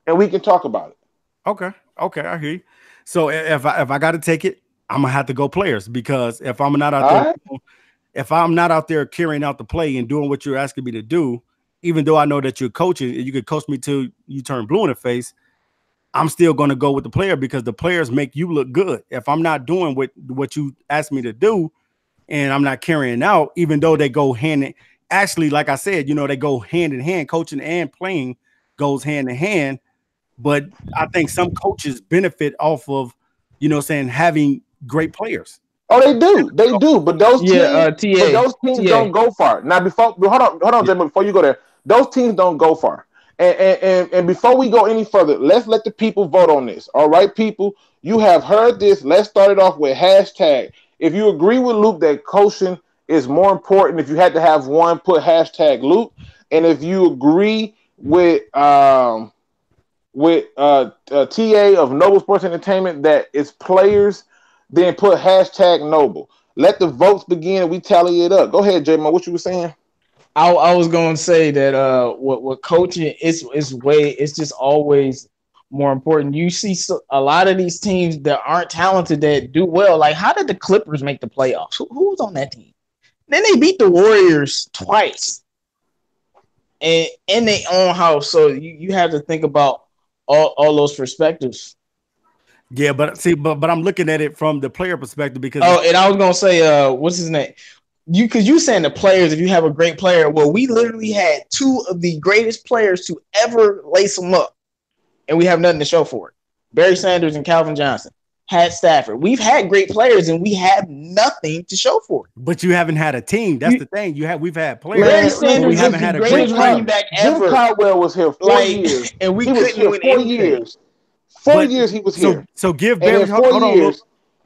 and we can talk about it. Okay, I hear you. So if I got to take it, I'm gonna have to go players, because if I'm not out there carrying out the play and doing what you're asking me to do, even though I know that you're coaching and you could coach me till you turn blue in the face, I'm still going to go with the player, because the players make you look good. If I'm not doing what you asked me to do, and I'm not carrying out, even though they go hand in, actually, like I said, they go hand in hand. Coaching and playing goes hand in hand. But I think some coaches benefit off of, having great players. Oh, they do. But those teams don't go far. Now, hold on, Jay, before you go there, those teams don't go far. And before we go any further, let's let the people vote on this. All right, people, you have heard this. Let's start it off with hashtag. If you agree with Luke that coaching is more important, if you had to have one, put hashtag Luke. And if you agree with TA of Noble Sports Entertainment that it's players, then put hashtag Noble. Let the votes begin and we tally it up. Go ahead, J-Mo, what you were saying? I was going to say that what coaching it's just always more important. You see a lot of these teams that aren't talented that do well. Like, how did the Clippers make the playoffs? Who was on that team? Then they beat the Warriors twice, and in their own house. So you have to think about all those perspectives. Yeah, but I'm looking at it from the player perspective, because and I was gonna say, what's his name? because you saying the players, if you have a great player, well, we literally had two of the greatest players to ever lace them up, and we have nothing to show for it. Barry Sanders and Calvin Johnson had Stafford. We've had great players, and we have nothing to show for it. But you haven't had a team. That's the thing. We've had players. Barry Sanders we haven't had a great running back ever. Jim Caldwell was here 4 years, and we couldn't win 4 years. 4 years he was here. So give Barry 4 years.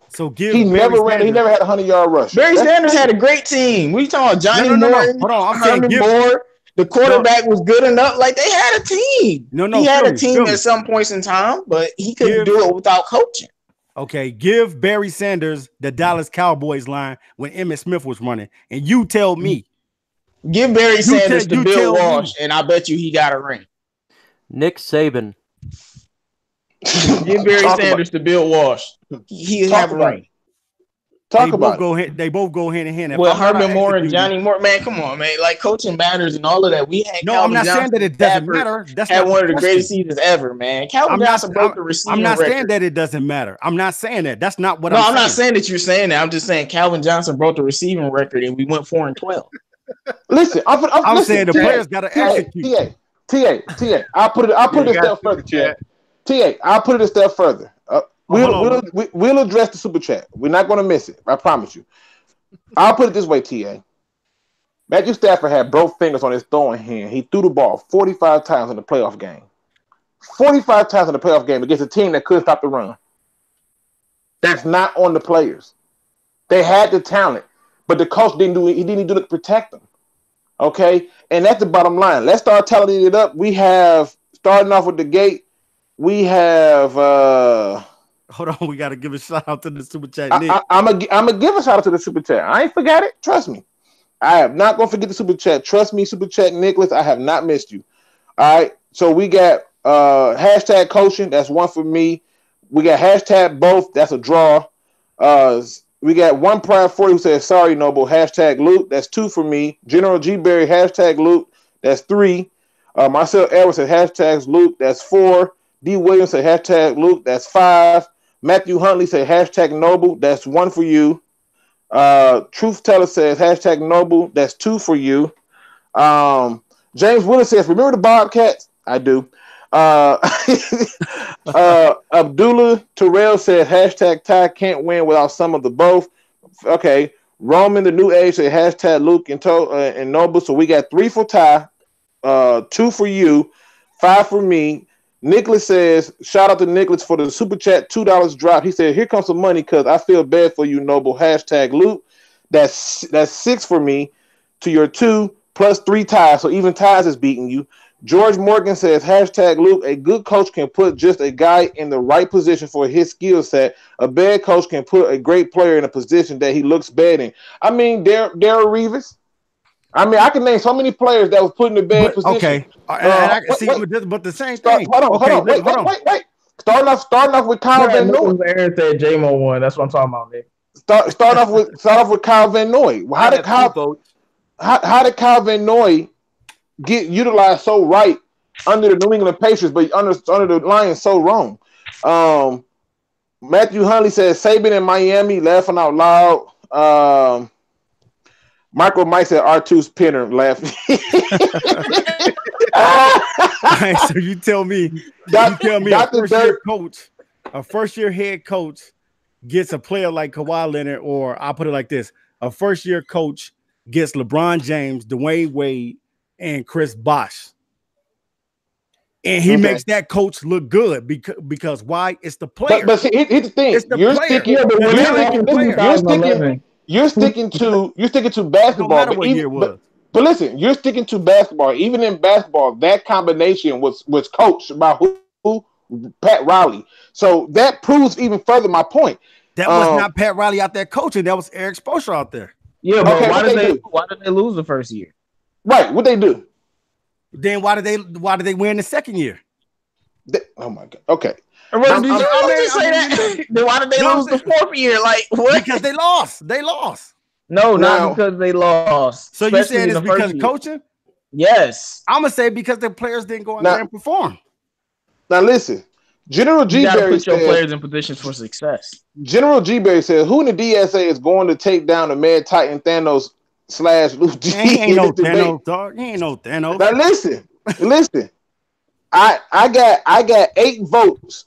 So give he never ran. He never had a 100-yard rush. Barry Sanders had a great team. We talking about Johnny Morton, Hold on, I'm Herman Moore. The quarterback was good enough. Like they had a team. He had a team at some points in time, but he couldn't do it without coaching. Okay, give Barry Sanders the Dallas Cowboys line when Emmitt Smith was running, and you tell me. Give Barry Sanders to Bill Walsh, and I bet you he got a ring. Nick Saban. Give Barry Sanders to Bill Walsh. He'll have a ring. They both go hand in hand. Well, Herman Moore and Johnny Moore, man, come on, man. Like coaching matters and all of that. We had I'm not saying that it doesn't matter. That's had one of the greatest seasons ever, man. Calvin Johnson broke the receiving record. I'm not saying that it doesn't matter. I'm not saying that. That's not what I'm saying. No, I'm not saying that you're saying that. I'm just saying Calvin Johnson broke the receiving record and we went 4-12. Listen, I'm saying the players got to execute. TA. I'll put it a step further. TA, I'll put it a step further. We'll address the super chat. We're not going to miss it. I promise you. I'll put it this way, TA. Matthew Stafford had broke fingers on his throwing hand. He threw the ball 45 times in the playoff game. 45 times in the playoff game against a team that couldn't stop the run. That's not on the players. They had the talent, but the coach didn't do it. He didn't do it to protect them. Okay? And that's the bottom line. Let's start tallying it up. We have, starting off with the gate, we have hold on, we gotta give a shout out to the super chat. Nick. I'm gonna give a shout out to the super chat. I ain't forgot it. Trust me. I am not gonna forget the super chat. Trust me, super chat Nicholas. I have not missed you. All right. So we got hashtag coaching. That's one for me. We got hashtag both. That's a draw. We got one Prime 40 who says sorry, Noble. Hashtag Luke. That's 2 for me. General G Berry. Hashtag Luke. That's 3. Marcel Edwards said hashtags Luke. That's 4. D. Williams said hashtag Luke. That's 5. Matthew Huntley said hashtag Noble. That's 1 for you. Truth Teller says hashtag Noble. That's 2 for you. James Willis says, remember the Bobcats? I do. Abdullah Terrell said hashtag Ty can't win without some of the both. Okay. Roman the New Age said hashtag Luke and Noble. So we got 3 for Ty, 2 for you, 5 for me. Nicholas says, shout out to Nicholas for the super chat, $2 drop. He said, here comes some money because I feel bad for you, Noble. Hashtag Luke. That's 6 for me to your 2 plus 3 ties. So even ties is beating you. George Morgan says, hashtag Luke, a good coach can put just a guy in the right position for his skill set. A bad coach can put a great player in a position that he looks bad in. I mean, Darryl Reeves. I mean, I can name so many players that was put in a bad position. Okay, I can see, but the same thing. Hold on. Wait. Starting off with Kyle Van Noy. Aaron said JMO won. That's what I'm talking about, man. Start off with Kyle Van Noy. How did Kyle Van Noy get utilized so right under the New England Patriots, but under the Lions so wrong? Matthew Huntley says Saban in Miami, laughing out loud. MicroMike said R2's pinner, laughing. Right, so you tell me a first-year head coach gets a player like Kawhi Leonard, or I'll put it like this: a first-year coach gets LeBron James, Dwayne Wade, and Chris Bosh, and he makes that coach look good because why? It's the player. But see, here's the thing: you're sticking to basketball. No matter what year it was. But listen, you're sticking to basketball. Even in basketball, that combination was coached by who? Pat Riley. So that proves even further my point. That was not Pat Riley out there coaching. That was Eric Spoelstra out there. Yeah, but okay, why did they lose the first year? Right. What they do? Then why did they win the second year? Oh my God. Okay. Then why did they lose the fourth year? Like what? Because they lost. They lost. No, not because they lost. So you said it's because of coaching? Yes. I'm gonna say because the players didn't go out there and perform. Now listen, General G. Berry put your players in positions for success. General G. Berry said, "Who in the DSA is going to take down the Mad Titan Thanos /Luke G. He ain't no Thanos, dog. He ain't no Thanos. Now listen. I got 8 votes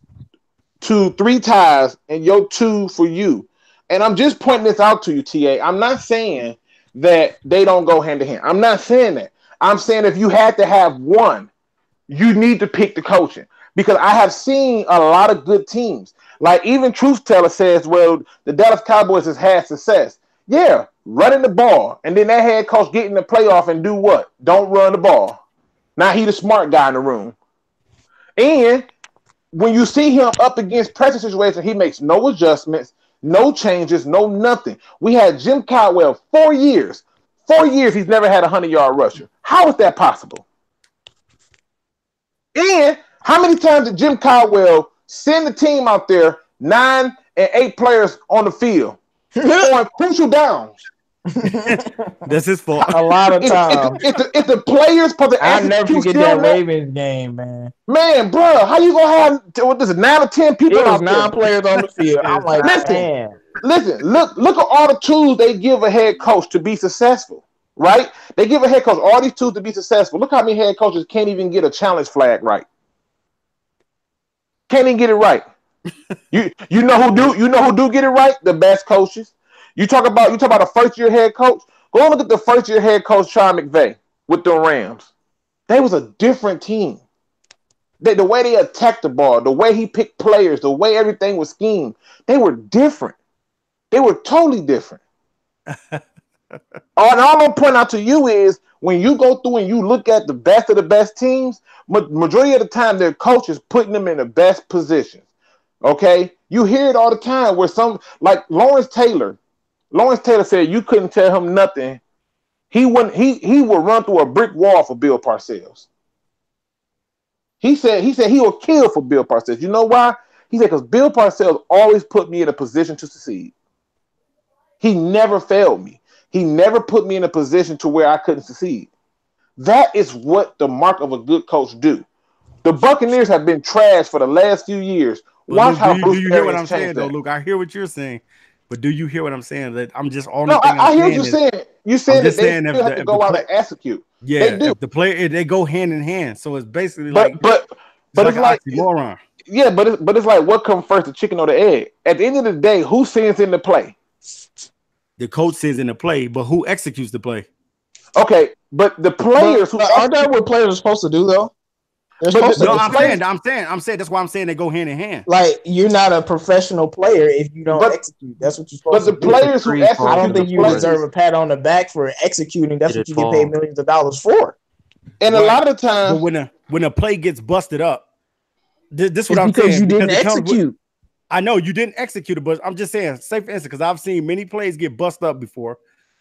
to 3 ties and your 2 for you. And I'm just pointing this out to you, TA. I'm not saying that they don't go hand in hand. I'm not saying that. I'm saying if you had to have one, you need to pick the coaching. Because I have seen a lot of good teams. Like even Truth Teller says, well, the Dallas Cowboys has had success. Yeah, running the ball. And then that head coach get in the playoff and do what? Don't run the ball. Now he the smart guy in the room. And when you see him up against pressure situations, he makes no adjustments, no changes, no nothing. We had Jim Caldwell 4 years. 4 years he's never had a 100-yard rusher. How is that possible? And how many times did Jim Caldwell send the team out there, 9 and 8 players on the field on crucial downs? That's his fault. A lot of times. It's the players for the. I never forget that Ravens game, man. Man, bro, how you gonna have what is it, 9 or 10 people? It was 9 players on the field. I'm like, listen, look at all the tools they give a head coach to be successful, right? They give a head coach all these tools to be successful. Look how many head coaches can't even get a challenge flag right. Can't even get it right. You know who do get it right? The best coaches. You talk about a first-year head coach. Go look at the first-year head coach, Sean McVay, with the Rams. They was a different team. The way they attacked the ball, the way he picked players, the way everything was schemed, they were different. They were totally different. All I'm going to point out to you is when you go through and you look at the best of the best teams, majority of the time their coach is putting them in the best positions. Okay? You hear it all the time where like Lawrence Taylor said you couldn't tell him nothing. He would run through a brick wall for Bill Parcells. He said he will kill for Bill Parcells. You know why? He said because Bill Parcells always put me in a position to succeed. He never failed me. He never put me in a position to where I couldn't succeed. That is what the mark of a good coach do. The Buccaneers have been trash for the last few years. Watch how do you hear what I'm saying, though, Luke? I hear what you're saying, but do you hear what I'm saying? That I'm just all. No, I hear what you're saying. You said that they still have to go out and execute. Yeah, if the player they go hand in hand, so it's basically but it's like oxymoron. Yeah, but it's like what comes first, the chicken or the egg? At the end of the day, who sends in the play? The coach sends in the play, but who executes the play? Okay, but the players aren't that what players are supposed to do though? I'm saying that's why I'm saying they go hand in hand. Like you're not a professional player if you don't execute. That's what you're supposed to do. But the players who execute, I don't think you deserve a pat on the back for executing. That's what you get paid millions of dollars for. And a lot of the time, but when a play gets busted up, this is what I'm saying. Because you didn't execute. I know you didn't execute it, but I'm just saying, say for instance, because I've seen many plays get busted up before.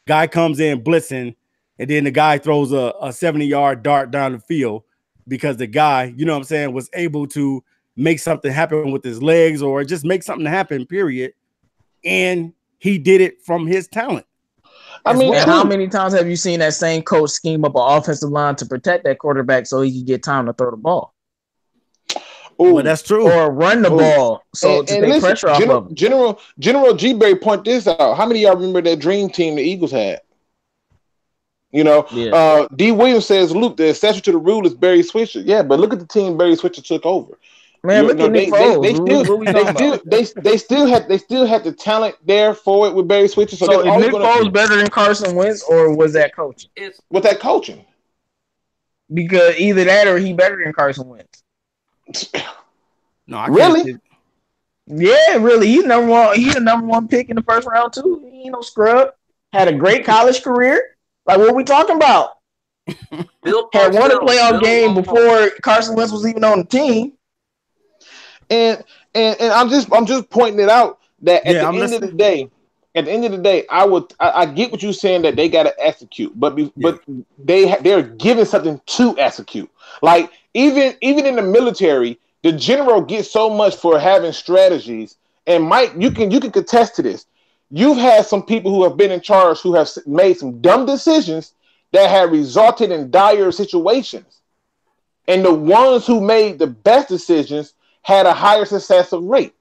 Guy comes in blitzing, and then the guy throws a 70-yard dart down the field because the guy, you know what I'm saying, was able to make something happen with his legs or just make something happen, period. And he did it from his talent. I mean, and how many times have you seen that same coach scheme up an offensive line to protect that quarterback so he can get time to throw the ball? Well, that's true. Or run the ball so to take pressure off of him. General G. Berry point this out. How many of y'all remember that dream team the Eagles had? You know, D. Williams says, Luke, the exception to the rule is Barry Switzer. Yeah, but look at the team Barry Switzer took over. Man, look at Nick Foles. They still had the talent there for it with Barry Switzer. So is Nick Foles better than Carson Wentz, or was that coaching? With that coaching, because either that or he better than Carson Wentz. No, I really. Yeah, really. He's number one. He's the number one pick in the first round too. He ain't no scrub. Had a great college career. Like what we talking about? Had won a playoff game before Carson Wentz was even on the team. And I'm just pointing it out that at the end of the day, I get what you're saying that they got to execute, but they're given something to execute. Like even in the military, the general gets so much for having strategies. And Mike, you can contest to this. You've had some people who have been in charge who have made some dumb decisions that have resulted in dire situations, and the ones who made the best decisions had a higher success rate.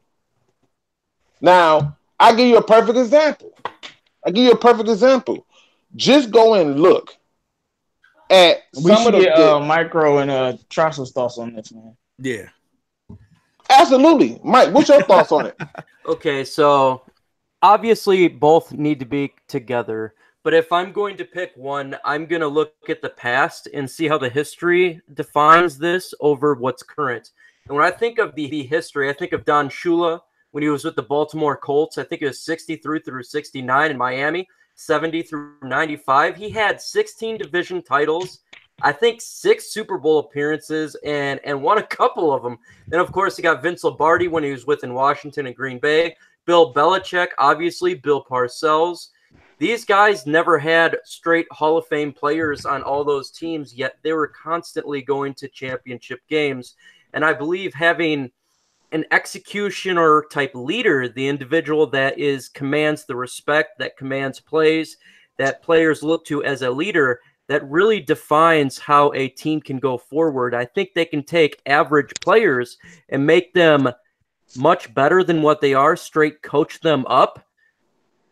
Now, I'll give you a perfect example. just go and look at we should get Micro and TROXEL'S thoughts on this, man. Yeah. Absolutely. Mike, what's your thoughts on it? Okay, so obviously both need to be together. But if I'm going to pick one, I'm going to look at the past and see how the history defines this over what's current. And when I think of the history, I think of Don Shula when he was with the Baltimore Colts. I think it was 63 through 69 in Miami, 70 through 95. He had 16 division titles, I think 6 Super Bowl appearances, and won a couple of them. Then, of course, he got Vince Lombardi when he was in Washington and Green Bay. Bill Belichick, obviously, Bill Parcells. These guys never had straight Hall of Fame players on all those teams, yet they were constantly going to championship games. And I believe having an executioner type leader, the individual that commands the respect, that commands plays, that players look to as a leader, that really defines how a team can go forward. I think they can take average players and make them much better than what they are, straight coach them up.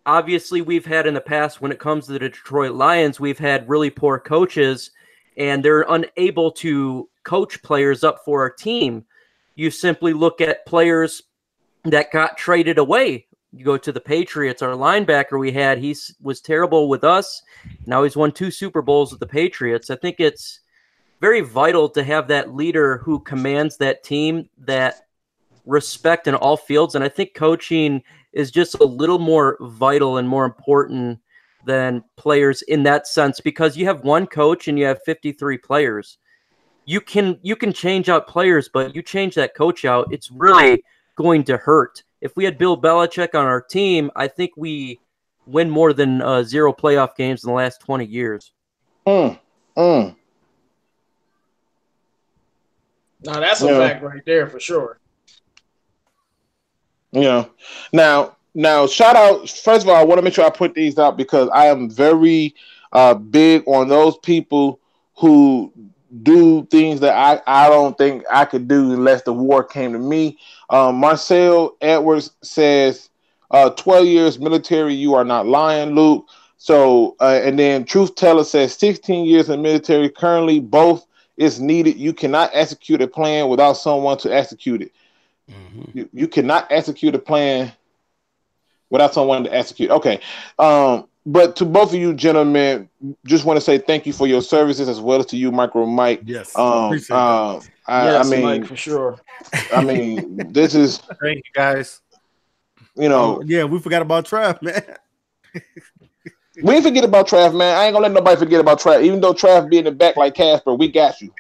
Obviously, we've had in the past, when it comes to the Detroit Lions, we've had really poor coaches, and they're unable to coach players up for our team. You simply look at players that got traded away. You go to the Patriots, our linebacker we had, he was terrible with us. Now he's won 2 Super Bowls with the Patriots. I think it's very vital to have that leader who commands that team, that respect in all fields. And I think coaching is just a little more vital and more important than players in that sense, because you have one coach and you have 53 players. You can change out players, but you change that coach out, it's really going to hurt. If we had Bill Belichick on our team, I think we win more than 0 playoff games in the last 20 years. Now that's a fact right there for sure. Yeah. Now, shout out. First of all, I want to make sure I put these out because I am very big on those people who do things that I don't think I could do unless the war came to me. Marcel Edwards says, 12 years military, you are not lying, Luke. So, and then Truth Teller says 16 years in the military, currently both is needed. You cannot execute a plan without someone to execute it. Mm-hmm. You cannot execute a plan without someone to execute. Okay. But to both of you gentlemen, just want to say thank you for your services as well as to you, MicroMike. Yes. I mean, Mike, for sure. I mean, this is thank you guys. You know, we forgot about Trav, man. We didn't forget about Trav, man. I ain't gonna let nobody forget about Trav. Even though Trav be in the back like Casper, we got you.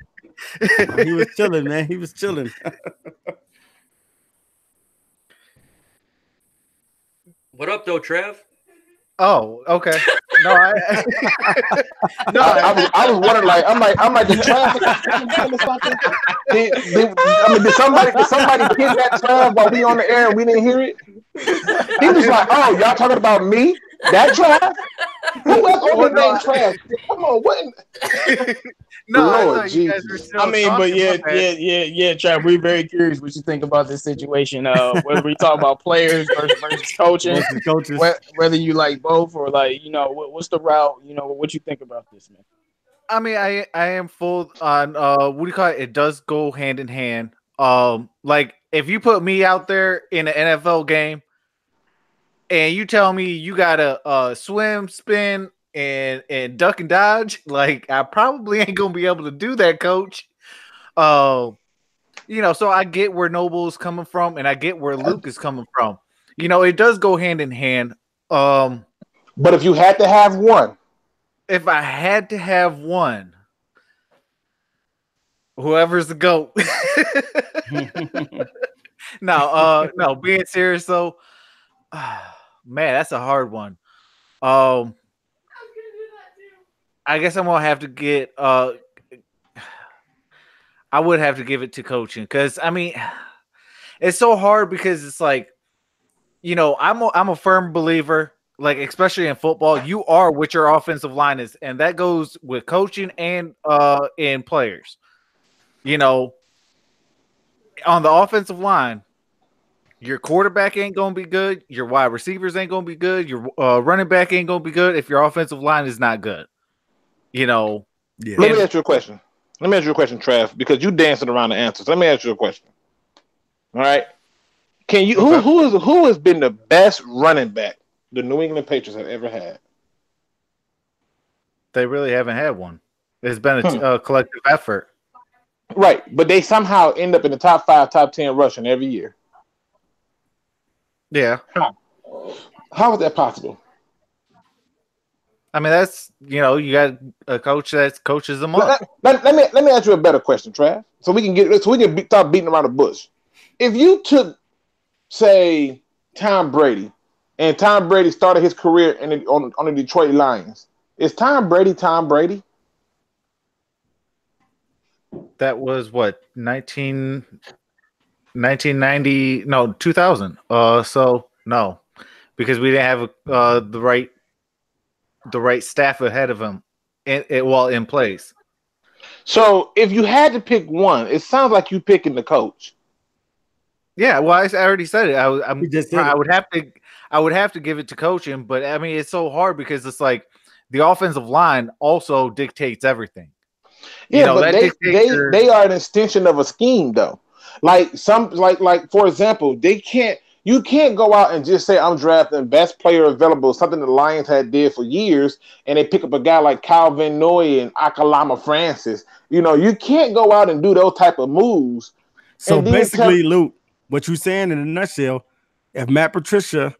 He was chilling, man. He was chilling. What up, though, Trav? Oh, okay. No, I was wondering, like, I'm like, did Trav something? Did somebody hit that Trav while we on the air and we didn't hear it? He was like, oh, y'all talking about me? That Trav? Who else on the name Trav? Come on, what? No, Lord, you guys were still but yeah, Trav, we're very curious what you think about this situation. Whether we talk about players versus coaching, whether you like both or like, you know, what's the route, you know, what you think about this, man? I mean, I am full on what do you call it? It does go hand in hand. Like if you put me out there in an NFL game and you tell me you gotta swim, spin, and duck and dodge, like I probably ain't gonna be able to do that, coach. You know, so I get where Noble's coming from and I get where Luke is coming from. You know, it does go hand in hand. But if you had to have one, if I had to have one, whoever's the GOAT. No, being serious though, man, that's a hard one. I guess I'm gonna have to get. I would have to give it to coaching because I mean, it's so hard because it's like, you know, I'm a firm believer, like especially in football, you are what your offensive line is, and that goes with coaching and in players. You know, on the offensive line, Your quarterback ain't gonna be good. Your wide receivers ain't gonna be good. Your running back ain't gonna be good if your offensive line is not good. You know. Yeah. Let me ask you a question. Trav, because you dancing around the answers. Let me ask you a question. All right. Can you who has been the best running back the New England Patriots have ever had? They really haven't had one. It's been a collective effort. Right, but they somehow end up in the top 5, top 10 rushing every year. Yeah. How is that possible? I mean, that's you got a coach that coaches them up. Let me ask you a better question, Trav. So we can start beating around the bush. If you took, say, Tom Brady, and Tom Brady started his career on the Detroit Lions, is Tom Brady Tom Brady? That was what 1990? No, 2000. So no, because we didn't have the right staff ahead of him, in place. So if you had to pick one, it sounds like you picking the coach. Yeah, well, I already said it. I would have to give it to coaching, but I mean, it's so hard because it's like the offensive line also dictates everything. Yeah, but they are an extension of a scheme, though. Like for example, you can't go out and just say I'm drafting best player available, something the Lions had did for years, and they pick up a guy like Calvin Noy and Akalama Francis. You can't go out and do those type of moves. So basically, Luke, what you're saying in a nutshell, if Matt Patricia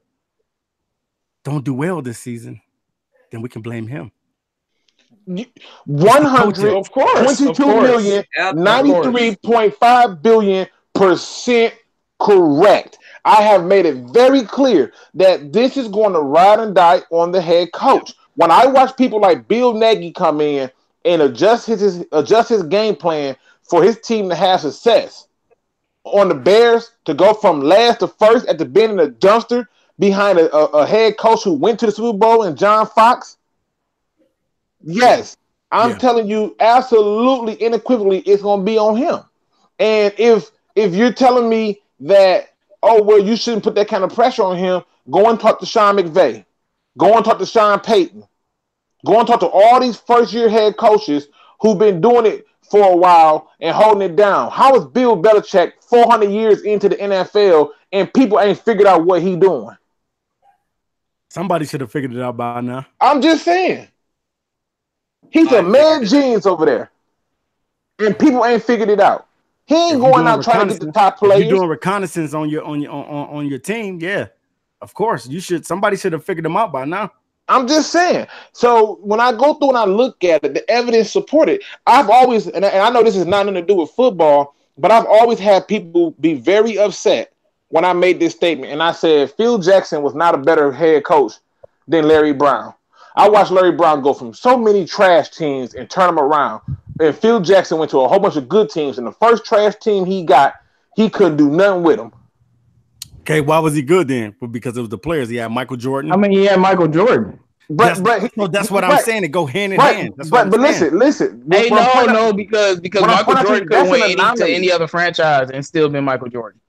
don't do well this season, then we can blame him. 122 million, 93.5 billion % correct. I have made it very clear that this is going to ride and die on the head coach. When I watch people like Bill Nagy come in and adjust his game plan for his team to have success, on the Bears to go from last to first at the bin in the dumpster behind a head coach who went to the Super Bowl and John Fox. Yes, I'm telling you, absolutely, unequivocally, it's going to be on him. And if you're telling me that, you shouldn't put that kind of pressure on him, go and talk to Sean McVay. Go and talk to Sean Payton. Go and talk to all these first-year head coaches who've been doing it for a while and holding it down. How is Bill Belichick 400 years into the NFL and people ain't figured out what he's doing? Somebody should have figured it out by now. I'm just saying. He's a mad genius over there. And people ain't figured it out. He ain't going out trying to get the top players. If you're doing reconnaissance on your team, yeah. Of course. Somebody should have figured them out by now. I'm just saying. So when I go through and I look at it, the evidence supported. I've always, and I know this is nothing to do with football, but I've always had people be very upset when I made this statement. And I said, Phil Jackson was not a better head coach than Larry Brown. I watched Larry Brown go from so many trash teams and turn them around. And Phil Jackson went to a whole bunch of good teams. And the first trash team he got, he couldn't do nothing with them. Okay, why was he good then? Well, because it was the players. He had Michael Jordan. I mean, he had Michael Jordan. That's what I'm saying. It go hand in hand. But listen. Hey, no, because Michael Jordan could win to any other franchise and still been Michael Jordan.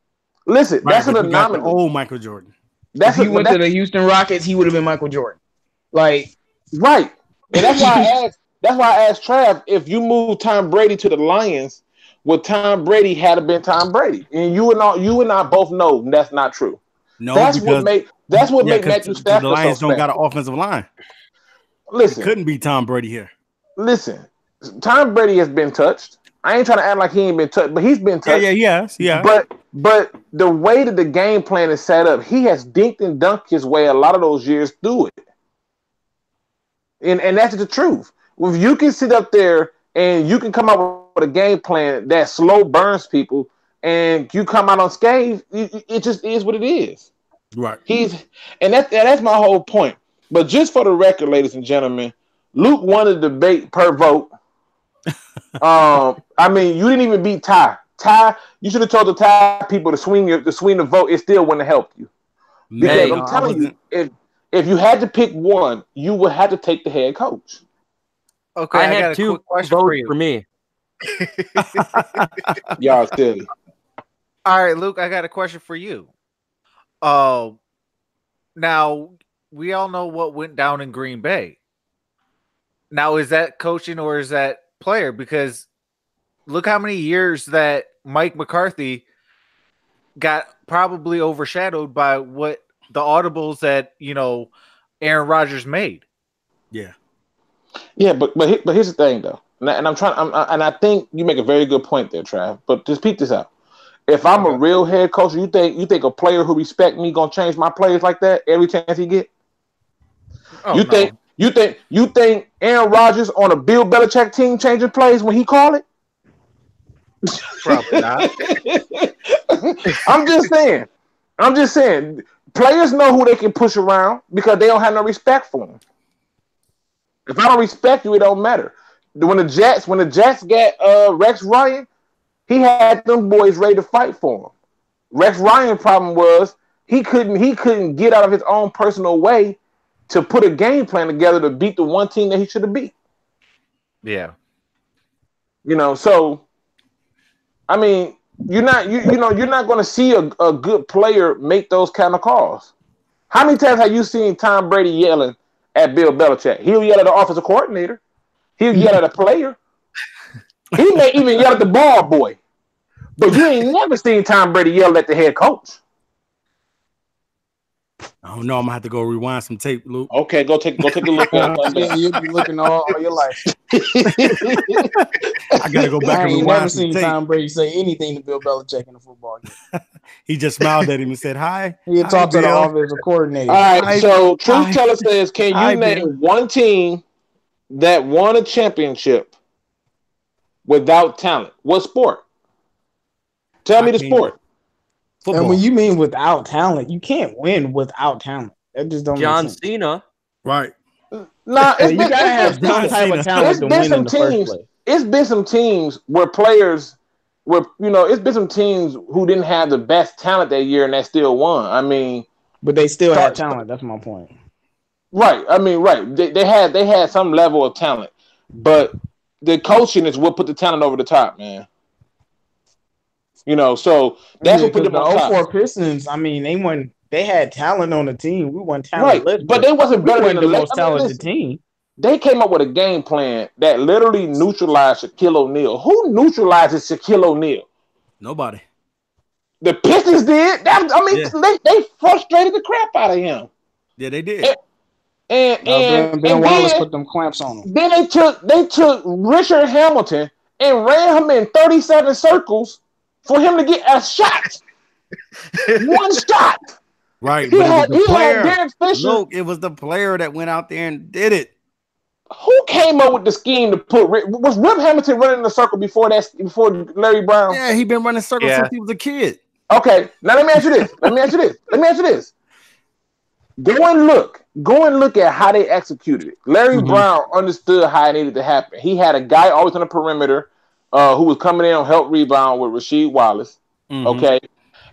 Listen, that's an anomaly. Old Michael Jordan. If he went to the Houston Rockets, he would have been Michael Jordan. Right. And that's why I asked Trav, if you move Tom Brady to the Lions, would Tom Brady have been Tom Brady? And you and I both know that's not true. No, that's what made Matthew Stafford. The Lions don't got an offensive line. Listen, it couldn't be Tom Brady here. Listen, Tom Brady has been touched. I ain't trying to act like he ain't been touched, but he's been touched. Yeah. But the way that the game plan is set up, he has dinked and dunked his way a lot of those years through it. And that's the truth. If you can sit up there and you can come up with a game plan that slow burns people and you come out unscathed, it just is what it is. Right. That's my whole point. But just for the record, ladies and gentlemen, Luke won the debate per vote. I mean, you didn't even beat Ty. Ty, you should have told the Ty people to swing the vote. It still wouldn't have helped you. Because I'm telling you, if you had to pick one, you would have to take the head coach. Okay, I got two votes for me. Y'all silly. All right, Luke, I got a question for you. Now we all know what went down in Green Bay. Now, is that coaching or is that player? Because look how many years that Mike McCarthy got probably overshadowed by what the audibles that, Aaron Rodgers made. Yeah. Yeah, but here's the thing though. And I think you make a very good point there, Trav. But just peep this out. If I'm a real head coach, you think a player who respect me gonna change my players like that every chance he get? Oh, you think Aaron Rodgers on a Bill Belichick team changing plays when he call it? Probably not. I'm just saying. Players know who they can push around because they don't have no respect for him. If I don't respect you, it don't matter. When the Jets got Rex Ryan, he had them boys ready to fight for him. Rex Ryan's problem was he couldn't get out of his own personal way to put a game plan together to beat the one team that he should have beat. Yeah. So I mean, you're not going to see a good player make those kind of calls. How many times have you seen Tom Brady yelling at Bill Belichick? He'll yell at the offensive coordinator. He'll yell at a player. He may even yell at the ball boy. But you ain't never seen Tom Brady yell at the head coach. I don't know. I'm gonna have to go rewind some tape, Luke. Okay, go take a look at it. You'll be looking all your life. I gotta go back and rewind. Never seen Tom Brady say anything to Bill Belichick in a football game. He just smiled at him and said, "Hi." He talked to the offensive coordinator. All right. So Truth Teller says, "Can you name one team that won a championship without talent? What sport? Tell me the sport." Football. And when you mean without talent, you can't win without talent. That just don't John make sense. Cena. Right. Nah, You gotta have some type of talent to win in the first place. It's been some teams where players it's been some teams who didn't have the best talent that year and they still won. I mean, but they still had talent. That's my point. Right. I mean, right. They had some level of talent, but the coaching is what put the talent over the top, man. So that's what put them on top. The 04 Pistons, I mean, they had talent on the team. We weren't talentless, right, but they wasn't better than the most talented team. They came up with a game plan that literally neutralized Shaquille O'Neal. Who neutralizes Shaquille O'Neal? Nobody. The Pistons did. They frustrated the crap out of him. Yeah, they did. And Ben Wallace put them clamps on him. Then they took Richard Hamilton and ran him in 37 circles for him to get a shot. One shot. Right. He had Derek Fisher. Look, it was the player that went out there and did it. Who came up with the scheme to put was Rip Hamilton running in the circle before Larry Brown? Yeah, he been running circles since he was a kid. Okay, now let me ask you this. Go and look at how they executed it. Larry Brown understood how it needed to happen. He had a guy always on the perimeter who was coming in on help rebound with Rasheed Wallace. Okay,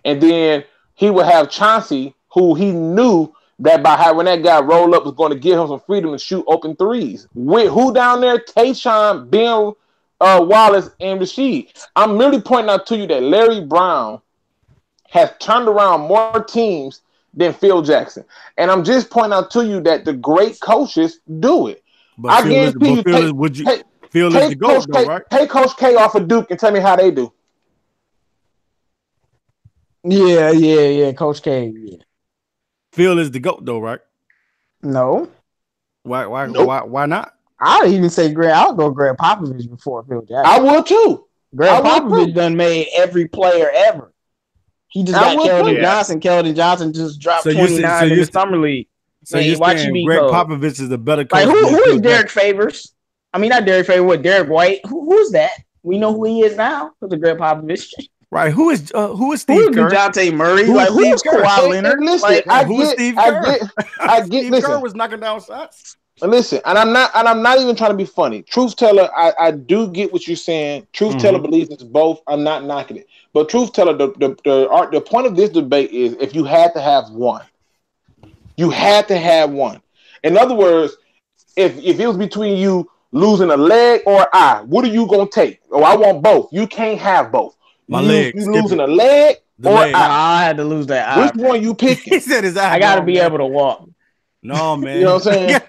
and then he would have Chauncey, who he knew that by having that guy roll up was going to give him some freedom to shoot open threes. With who down there? Tayshaun, Ben Wallace, and Rasheed. I'm merely pointing out to you that Larry Brown has turned around more teams than Phil Jackson. And I'm just pointing out to you that the great coaches do it. But I guarantee you, Phil is the GOAT, though, right? Take Coach K off of Duke and tell me how they do. Yeah. Coach K. Yeah. Phil is the GOAT, though, right? No. Why? Nope. Why not? I'd even say I'll go Greg Popovich before Phil Jackson. I would too. Greg Popovich done made every player ever. He just got Keldon Johnson. Keldon Johnson just dropped 29 in the summer league. So you're saying Greg Popovich is a better coach? Like who is Derek Favors? I mean, not Derek Favors. What, Derek White? Who's that? We know who he is now. Who's the Greg Popovich? Right. Who is Steve Kerr? Who is DeJounte Murray? Who is Kawhi Leonard? Who is Steve Kerr? Steve Kerr was knocking down shots. Listen, and I'm not even trying to be funny. Truth Teller, I do get what you're saying. Truth Teller believes it's both. I'm not knocking it. But Truth Teller, the point of this debate is if you had to have one. You had to have one. In other words, if it was between you losing a leg or an eye, what are you gonna take? Oh, I want both. You can't have both. My leg. You losing a leg I had to lose that eye. Which one you picking? He said his eye. I got to be able to walk. No, man. You know what I'm saying?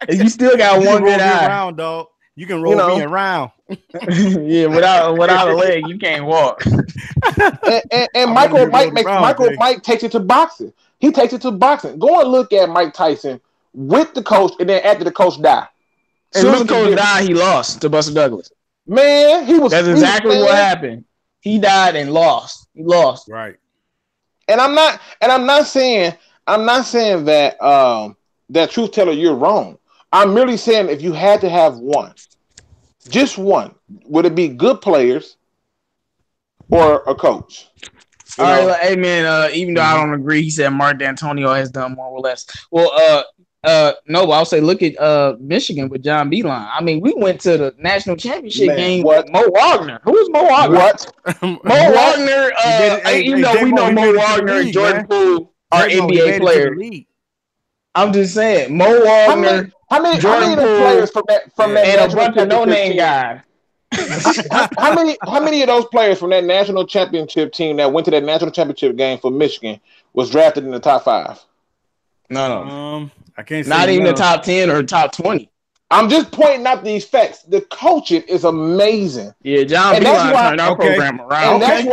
You still got one good eye. Around, dog. You can roll me around. Yeah, without a leg, you can't walk. And MicroMike takes it to boxing. He takes it to boxing. Go and look at Mike Tyson with the coach, and then after the coach died. As soon as the coach died, he lost to Buster Douglas. Man, that's exactly what happened. He died and lost. He lost. Right. And I'm not saying that that truth teller, you're wrong. I'm merely saying if you had to have one, just one, would it be good players or a coach? All right, hey man. Even though I don't agree, he said Mark D'Antonio has done more or less. Well, no, I'll say look at Michigan with John Beilein. I mean, we went to the national championship game with Mo Wagner. Who was Mo Wagner? What? Mo Wagner. Even though we know Mo Wagner and Jordan Poole are NBA players. I'm just saying, Mo Wagner. How many players from that and a bunch of no-name guys? How many of those players from that national championship team that went to that national championship game for Michigan was drafted in the top 5? No. I can't say not even the top 10 or top 20. I'm just pointing out these facts. The coaching is amazing. Yeah, John Beilein turned our program around. That's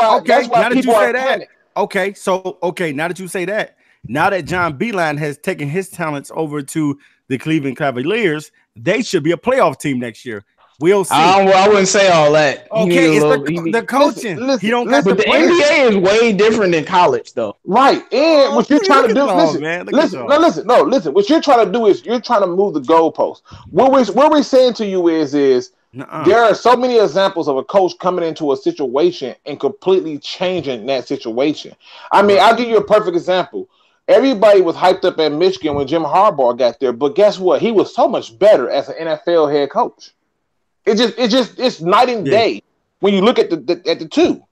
why people are panic. Okay, now that you say that, now that John Beilein has taken his talents over to the Cleveland Cavaliers, they should be a playoff team next year. We'll see. I wouldn't say all that. Okay, it's the coaching. He don't got but the NBA is way different than college, though. Right. And what you're trying to do, listen. What you're trying to do is you're trying to move the goalpost. What we're saying to you is there are so many examples of a coach coming into a situation and completely changing that situation. I mean, I'll give you a perfect example. Everybody was hyped up at Michigan when Jim Harbaugh got there, but guess what? He was so much better as an NFL head coach. It's night and day when you look at the two.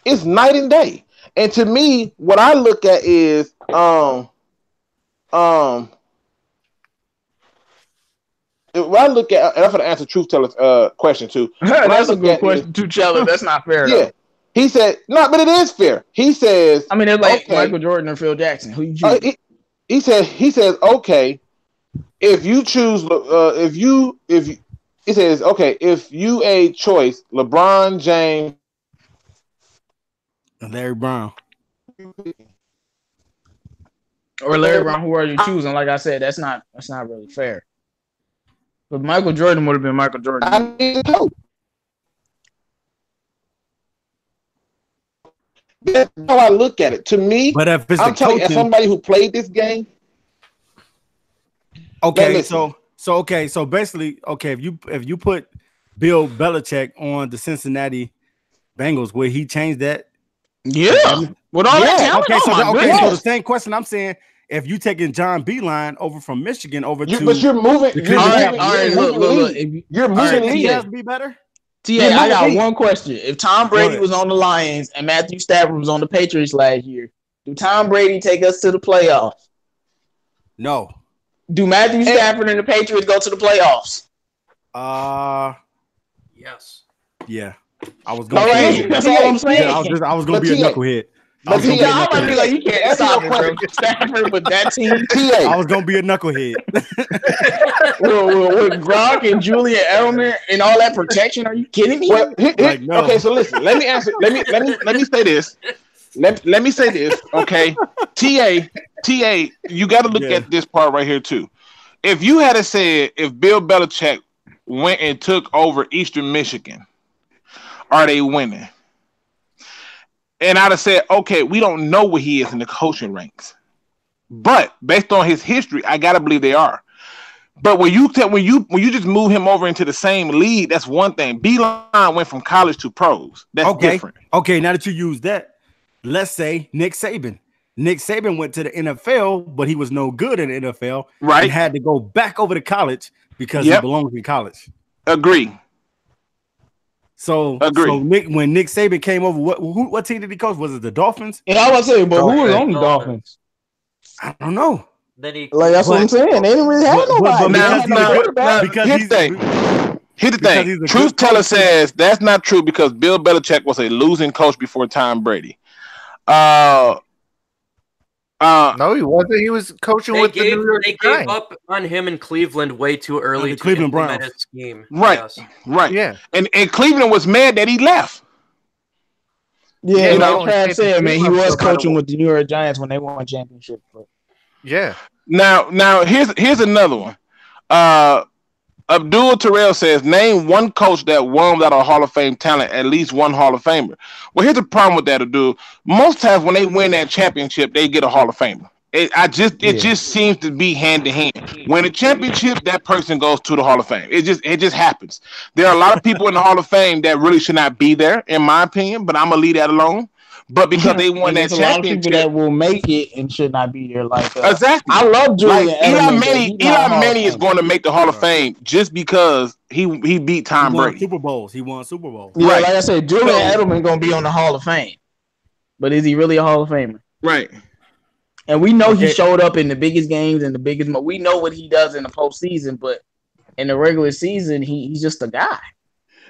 It's night and day. And to me, what I look at is if I look at, and I'm going to answer Truth Teller's question too. That's a good question, Truth Teller. That's not fair. Yeah. Though. He said, no, but it is fair. He says, I mean, it's like Michael Jordan or Phil Jackson. Who you choose? He says, okay, if you choose, he says, okay, if you a choice, LeBron James, Larry Brown, or Larry Brown, who are you choosing? Like I said, that's not really fair. But Michael Jordan would have been Michael Jordan. I need a coach. That's how I look at it. To me, but if it's I'm telling you, as somebody who played this game. Okay, so basically, if you put Bill Belichick on the Cincinnati Bengals, will he change that? Yeah, with all that talent. So the same question I'm saying, if you taking John Beilein over from Michigan over to, but you're moving. Look. You're moving. He has to be better. I got one question. If Tom Brady was on the Lions and Matthew Stafford was on the Patriots last year, do Tom Brady take us to the playoffs? No. Do Matthew Stafford and the Patriots go to the playoffs? Yes. Yeah. I was going to that's all I'm saying. I was going to be a knucklehead. I might be like, you can't stop it, bro. Stafford with that team. I was going to be a knucklehead. With Gronk and Julian Edelman and all that protection, are you kidding me? Well, no. Okay, so listen. Let me answer. Let me say this. Let me say this. Okay, TA. You got to look at this part right here too. If you had said if Bill Belichick went and took over Eastern Michigan, are they winning? And I'd have said, okay, we don't know where he is in the coaching ranks, but based on his history, I gotta believe they are. But when you just move him over into the same league, that's one thing. Beilein went from college to pros. That's different. Okay, now that you use that, let's say Nick Saban. Nick Saban went to the NFL, but he was no good in the NFL, right? And had to go back over to college because he belongs in college. Agree. So when Nick Saban came over, what team did he coach? Was it the Dolphins? Yeah, I was saying, but who was on the Dolphins? I don't know. That's what I'm saying. They didn't really have nobody. Here's the thing. Truth Teller says that's not true because Bill Belichick was a losing coach before Tom Brady. No, he wasn't. He was coaching with the New York Giants. They gave up on him in Cleveland way too early the to Cleveland implement Browns. his scheme. Right, Yes. right. Yeah. And Cleveland was mad that he left. Yeah, You know, like Trav said, man, he was coaching with the New York Giants when they won championship. But yeah. Now here's another one. Abdul Terrell says, name one coach that won without a Hall of Fame talent, at least one Hall of Famer. Well, here's the problem with that, Abdul. Most times when they win that championship, they get a Hall of Famer. It just seems to be hand to hand. When a championship, that person goes to the Hall of Fame. It just happens. There are a lot of people in the Hall of Fame that really should not be there, in my opinion, but I'm gonna leave that alone. But because they won that championship, a lot of people that will make it and should not be there. Like exactly, I love Julian. Like, Eli Manning is going to make the Hall of Fame just because he beat Tom Brady. Super Bowls. He won Super Bowls. Yeah, right. Like I said, Julian Edelman going to be on the Hall of Fame, but is he really a Hall of Famer? Right. And we know he showed up in the biggest games and the biggest. We know what he does in the postseason, but in the regular season, he's just a guy.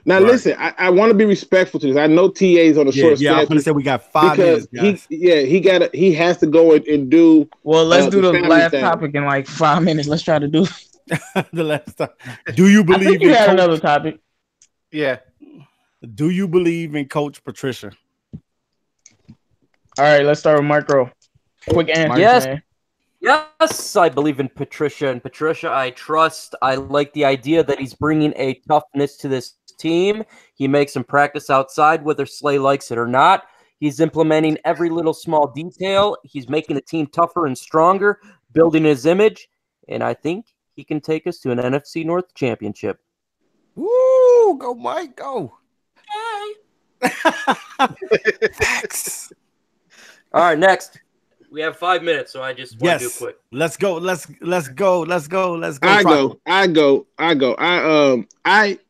Now, listen, I want to be respectful to this. I know TA's on a short schedule. Yeah, I'm going to say we got 5 minutes, guys. He has to go and do. Well, let's do the last topic in like 5 minutes. Let's try to do the last topic. Do you believe? I think you had another topic. Yeah. Do you believe in Coach Patricia? All right, let's start with Micro. Quick answer. Yes. Man. Yes, I believe in Patricia, and Patricia I trust. I like the idea that he's bringing a toughness to this team. He makes them practice outside, whether Slay likes it or not. He's implementing every little small detail. He's making the team tougher and stronger, building his image, and I think he can take us to an NFC North championship. Woo! Go, Mike, go. Hey. Thanks. All right, next. We have 5 minutes, so I just want to do quick. Let's go. Let's go. I go.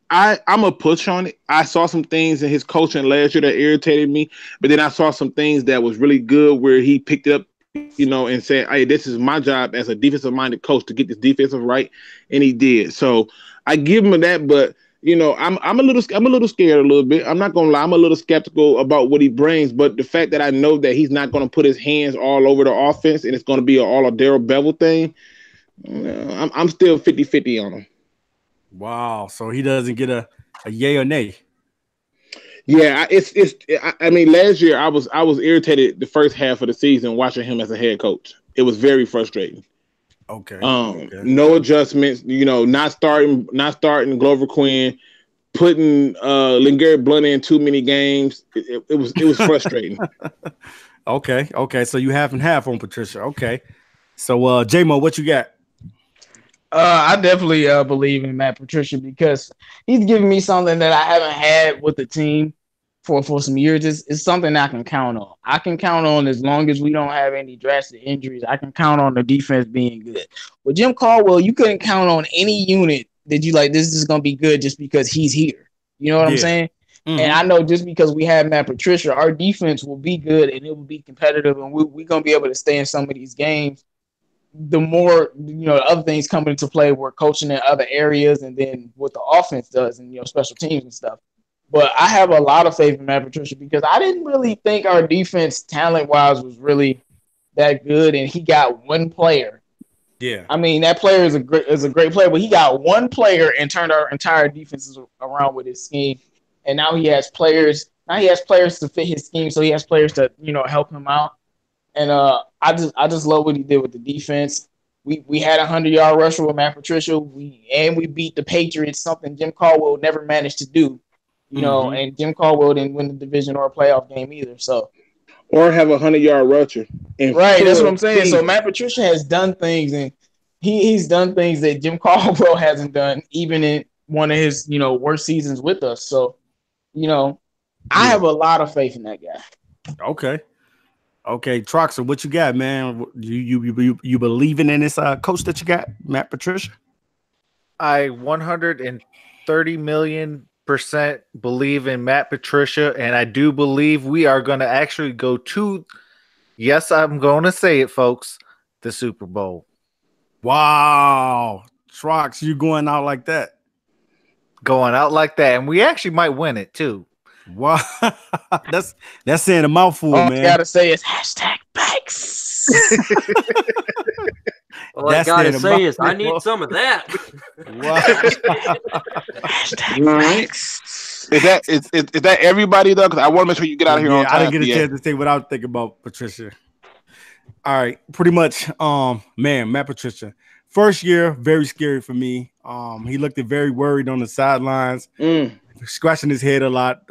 I'm a push on it. I saw some things in his coaching last year that irritated me, but then I saw some things that was really good where he picked it up, and said, "Hey, this is my job as a defensive-minded coach to get this defensive right," and he did. So I give him that, but I'm a little scared a little bit. I'm not gonna lie. I'm a little skeptical about what he brings, but the fact that I know that he's not gonna put his hands all over the offense and it's gonna be all a Darrell Bevel thing, I'm still 50-50 on him. Wow. So he doesn't get a yay or nay. Yeah, I mean, last year I was irritated the first half of the season watching him as a head coach. It was very frustrating. Okay. No adjustments. Not starting Glover Quinn, putting LeGarrette Blount in too many games. It was frustrating. Okay. So you half and half on Patricia. Okay. So J-Mo, what you got? I definitely believe in Matt Patricia because he's giving me something that I haven't had with the team for some years. It's something I can count on. I can count on as long as we don't have any drastic injuries. I can count on the defense being good. With Jim Caldwell, you couldn't count on any unit that you like, this is going to be good just because he's here. You know what I'm saying? Mm-hmm. And I know just because we have Matt Patricia, our defense will be good and it will be competitive and we're going to be able to stay in some of these games. The more, the other things come into play, we're coaching in other areas and then what the offense does and, special teams and stuff. But I have a lot of faith in Matt Patricia because I didn't really think our defense talent-wise was really that good, and he got one player. Yeah. I mean, that player is a great player, but he got one player and turned our entire defenses around with his scheme. And now he has players. Now he has players to fit his scheme, so he has players to, help him out. And I just love what he did with the defense. We had a 100-yard rusher with Matt Patricia. We beat the Patriots, something Jim Caldwell never managed to do. And Jim Caldwell didn't win the division or a playoff game either. So, or have a 100-yard rusher. Right, that's what I'm saying. So Matt Patricia has done things, and he's done things that Jim Caldwell hasn't done, even in one of his worst seasons with us. So, I have a lot of faith in that guy. Okay, Troxel, what you got, man? You believing in this coach that you got, Matt Patricia? I 130 million % believe in Matt Patricia, and I do believe we are going to actually go to, yes, I'm going to say it, folks, the Super Bowl. Wow. Trox, you going out like that? Going out like that, and we actually might win it, too. Wow, that's saying a mouthful, All man. I gotta say is #Banks. All I gotta say is I need some of that. Banks. Is that everybody though? Because I want to make sure you get out of here on time. I didn't get a chance to say what I was thinking about Patricia. All right, pretty much. Man, Matt Patricia. First year, very scary for me. He looked very worried on the sidelines, scratching his head a lot.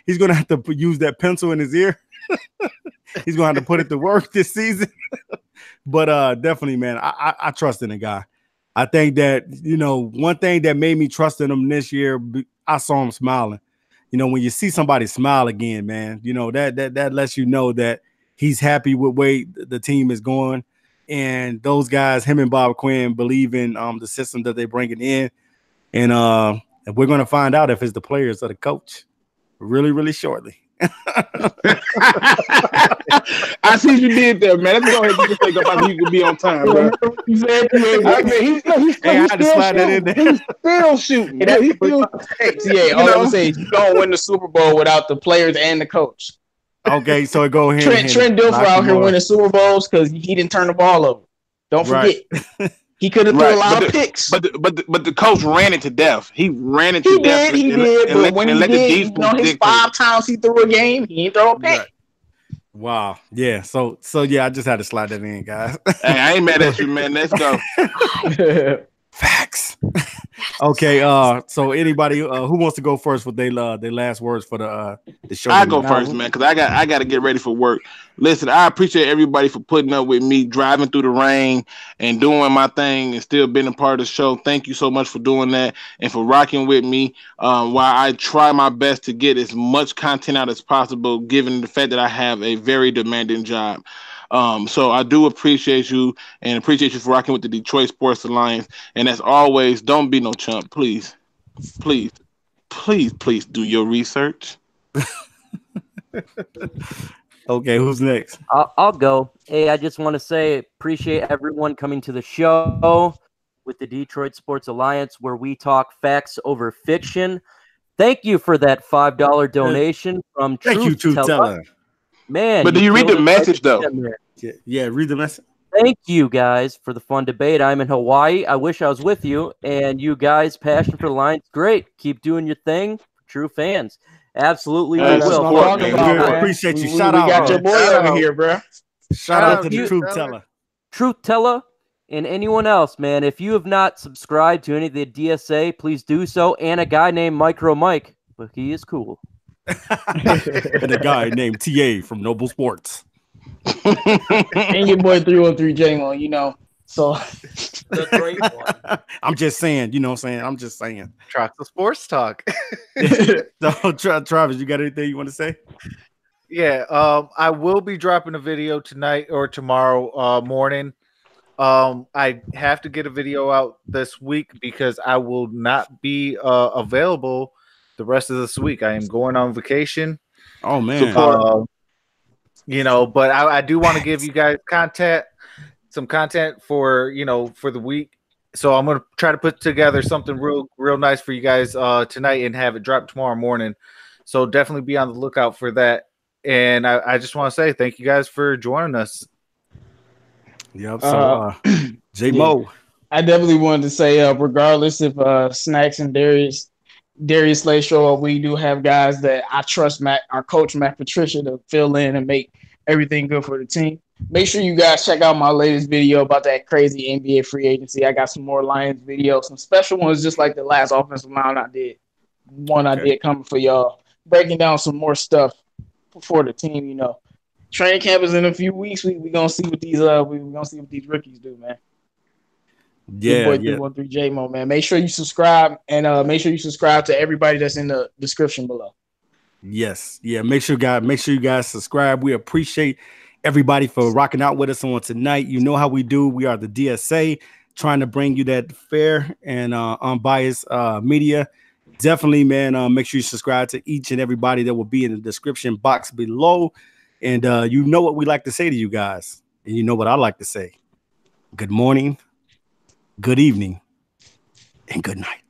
He's gonna have to use that pencil in his ear. He's gonna have to put it to work this season. But definitely, man, I trust in the guy. I think that, one thing that made me trust in him this year, I saw him smiling. When you see somebody smile again, man, that lets you know that he's happy with where the team is going. And those guys, him and Bob Quinn, believe in the system that they're bringing in. And we're going to find out if it's the players or the coach really, really shortly. I see you did there, man. Let's go ahead and just think about so you can be on time, bro. He's still shooting. Yeah, all I'm saying is you don't win the Super Bowl without the players and the coach. Okay, so go ahead. Trent Dilfer out here winning Super Bowls because he didn't turn the ball over. Don't forget. Right. He could have threw a lot of picks. But the coach ran it to death. He ran it to death. He did. But when he did, his 5 times he threw a game, he didn't throw a pick. Right. Wow. Yeah. So yeah, I just had to slide that in, guys. Hey, I ain't mad at you, man. Let's go. Facts. Okay. So anybody who wants to go first with their last words for the show? I go first, man, because I got to get ready for work. Listen, I appreciate everybody for putting up with me, driving through the rain and doing my thing and still being a part of the show. Thank you so much for doing that and for rocking with me while I try my best to get as much content out as possible, given the fact that I have a very demanding job. So I do appreciate you and appreciate you for rocking with the Detroit Sports Alliance. And as always, don't be no chump. Please, please, please, please do your research. Okay, who's next? I'll go. Hey, I just want to say appreciate everyone coming to the show with the Detroit Sports Alliance, where we talk facts over fiction. Thank you for that $5 donation from Truth Teller. Man, but do you read the message though? Yeah, read the message. Thank you guys for the fun debate. I'm in Hawaii. I wish I was with you. And you guys' passion for the Lions, great. Keep doing your thing. True fans. Absolutely, we will. We appreciate you. Shout out. We got your boy over here, bro. Shout out to the Truth Teller. Truth Teller and anyone else, man. If you have not subscribed to any of the DSA, please do so. And a guy named MicroMike, but he is cool. And a guy named TA from Noble Sports. And your boy 313 J-Mo, so the great one. I'm just saying, I'm just saying. TROXEL'S Sports Talk. So, Travis, you got anything you want to say? Yeah, I will be dropping a video tonight or tomorrow morning. I have to get a video out this week because I will not be available the rest of this week. I am going on vacation. Oh man. But I do want to give you guys some content for the week. So I'm going to try to put together something real nice for you guys tonight and have it drop tomorrow morning. So definitely be on the lookout for that. And I just want to say thank you guys for joining us. Yep. So J-Mo. Yeah, I definitely wanted to say, regardless if Snacks and Darius Slay show up, we do have guys that I trust our coach Matt Patricia to fill in and make everything good for the team. Make sure you guys check out my latest video about that crazy NBA free agency. I got some more Lions videos, some special ones just like the last offensive line I did. I did coming for y'all, breaking down some more stuff for the team. Training camp is in a few weeks. We gonna see what these rookies do, man. Yeah, boy 313 J-Mo, man. Make sure you subscribe and make sure you subscribe to everybody that's in the description below. Yes, yeah. Make sure you guys subscribe. We appreciate everybody for rocking out with us on tonight. You know how we do. We are the DSA, trying to bring you that fair and unbiased media. Definitely, man. Make sure you subscribe to each and everybody that will be in the description box below. And you know what we like to say to you guys, and you know what I like to say. Good morning, good evening, and good night.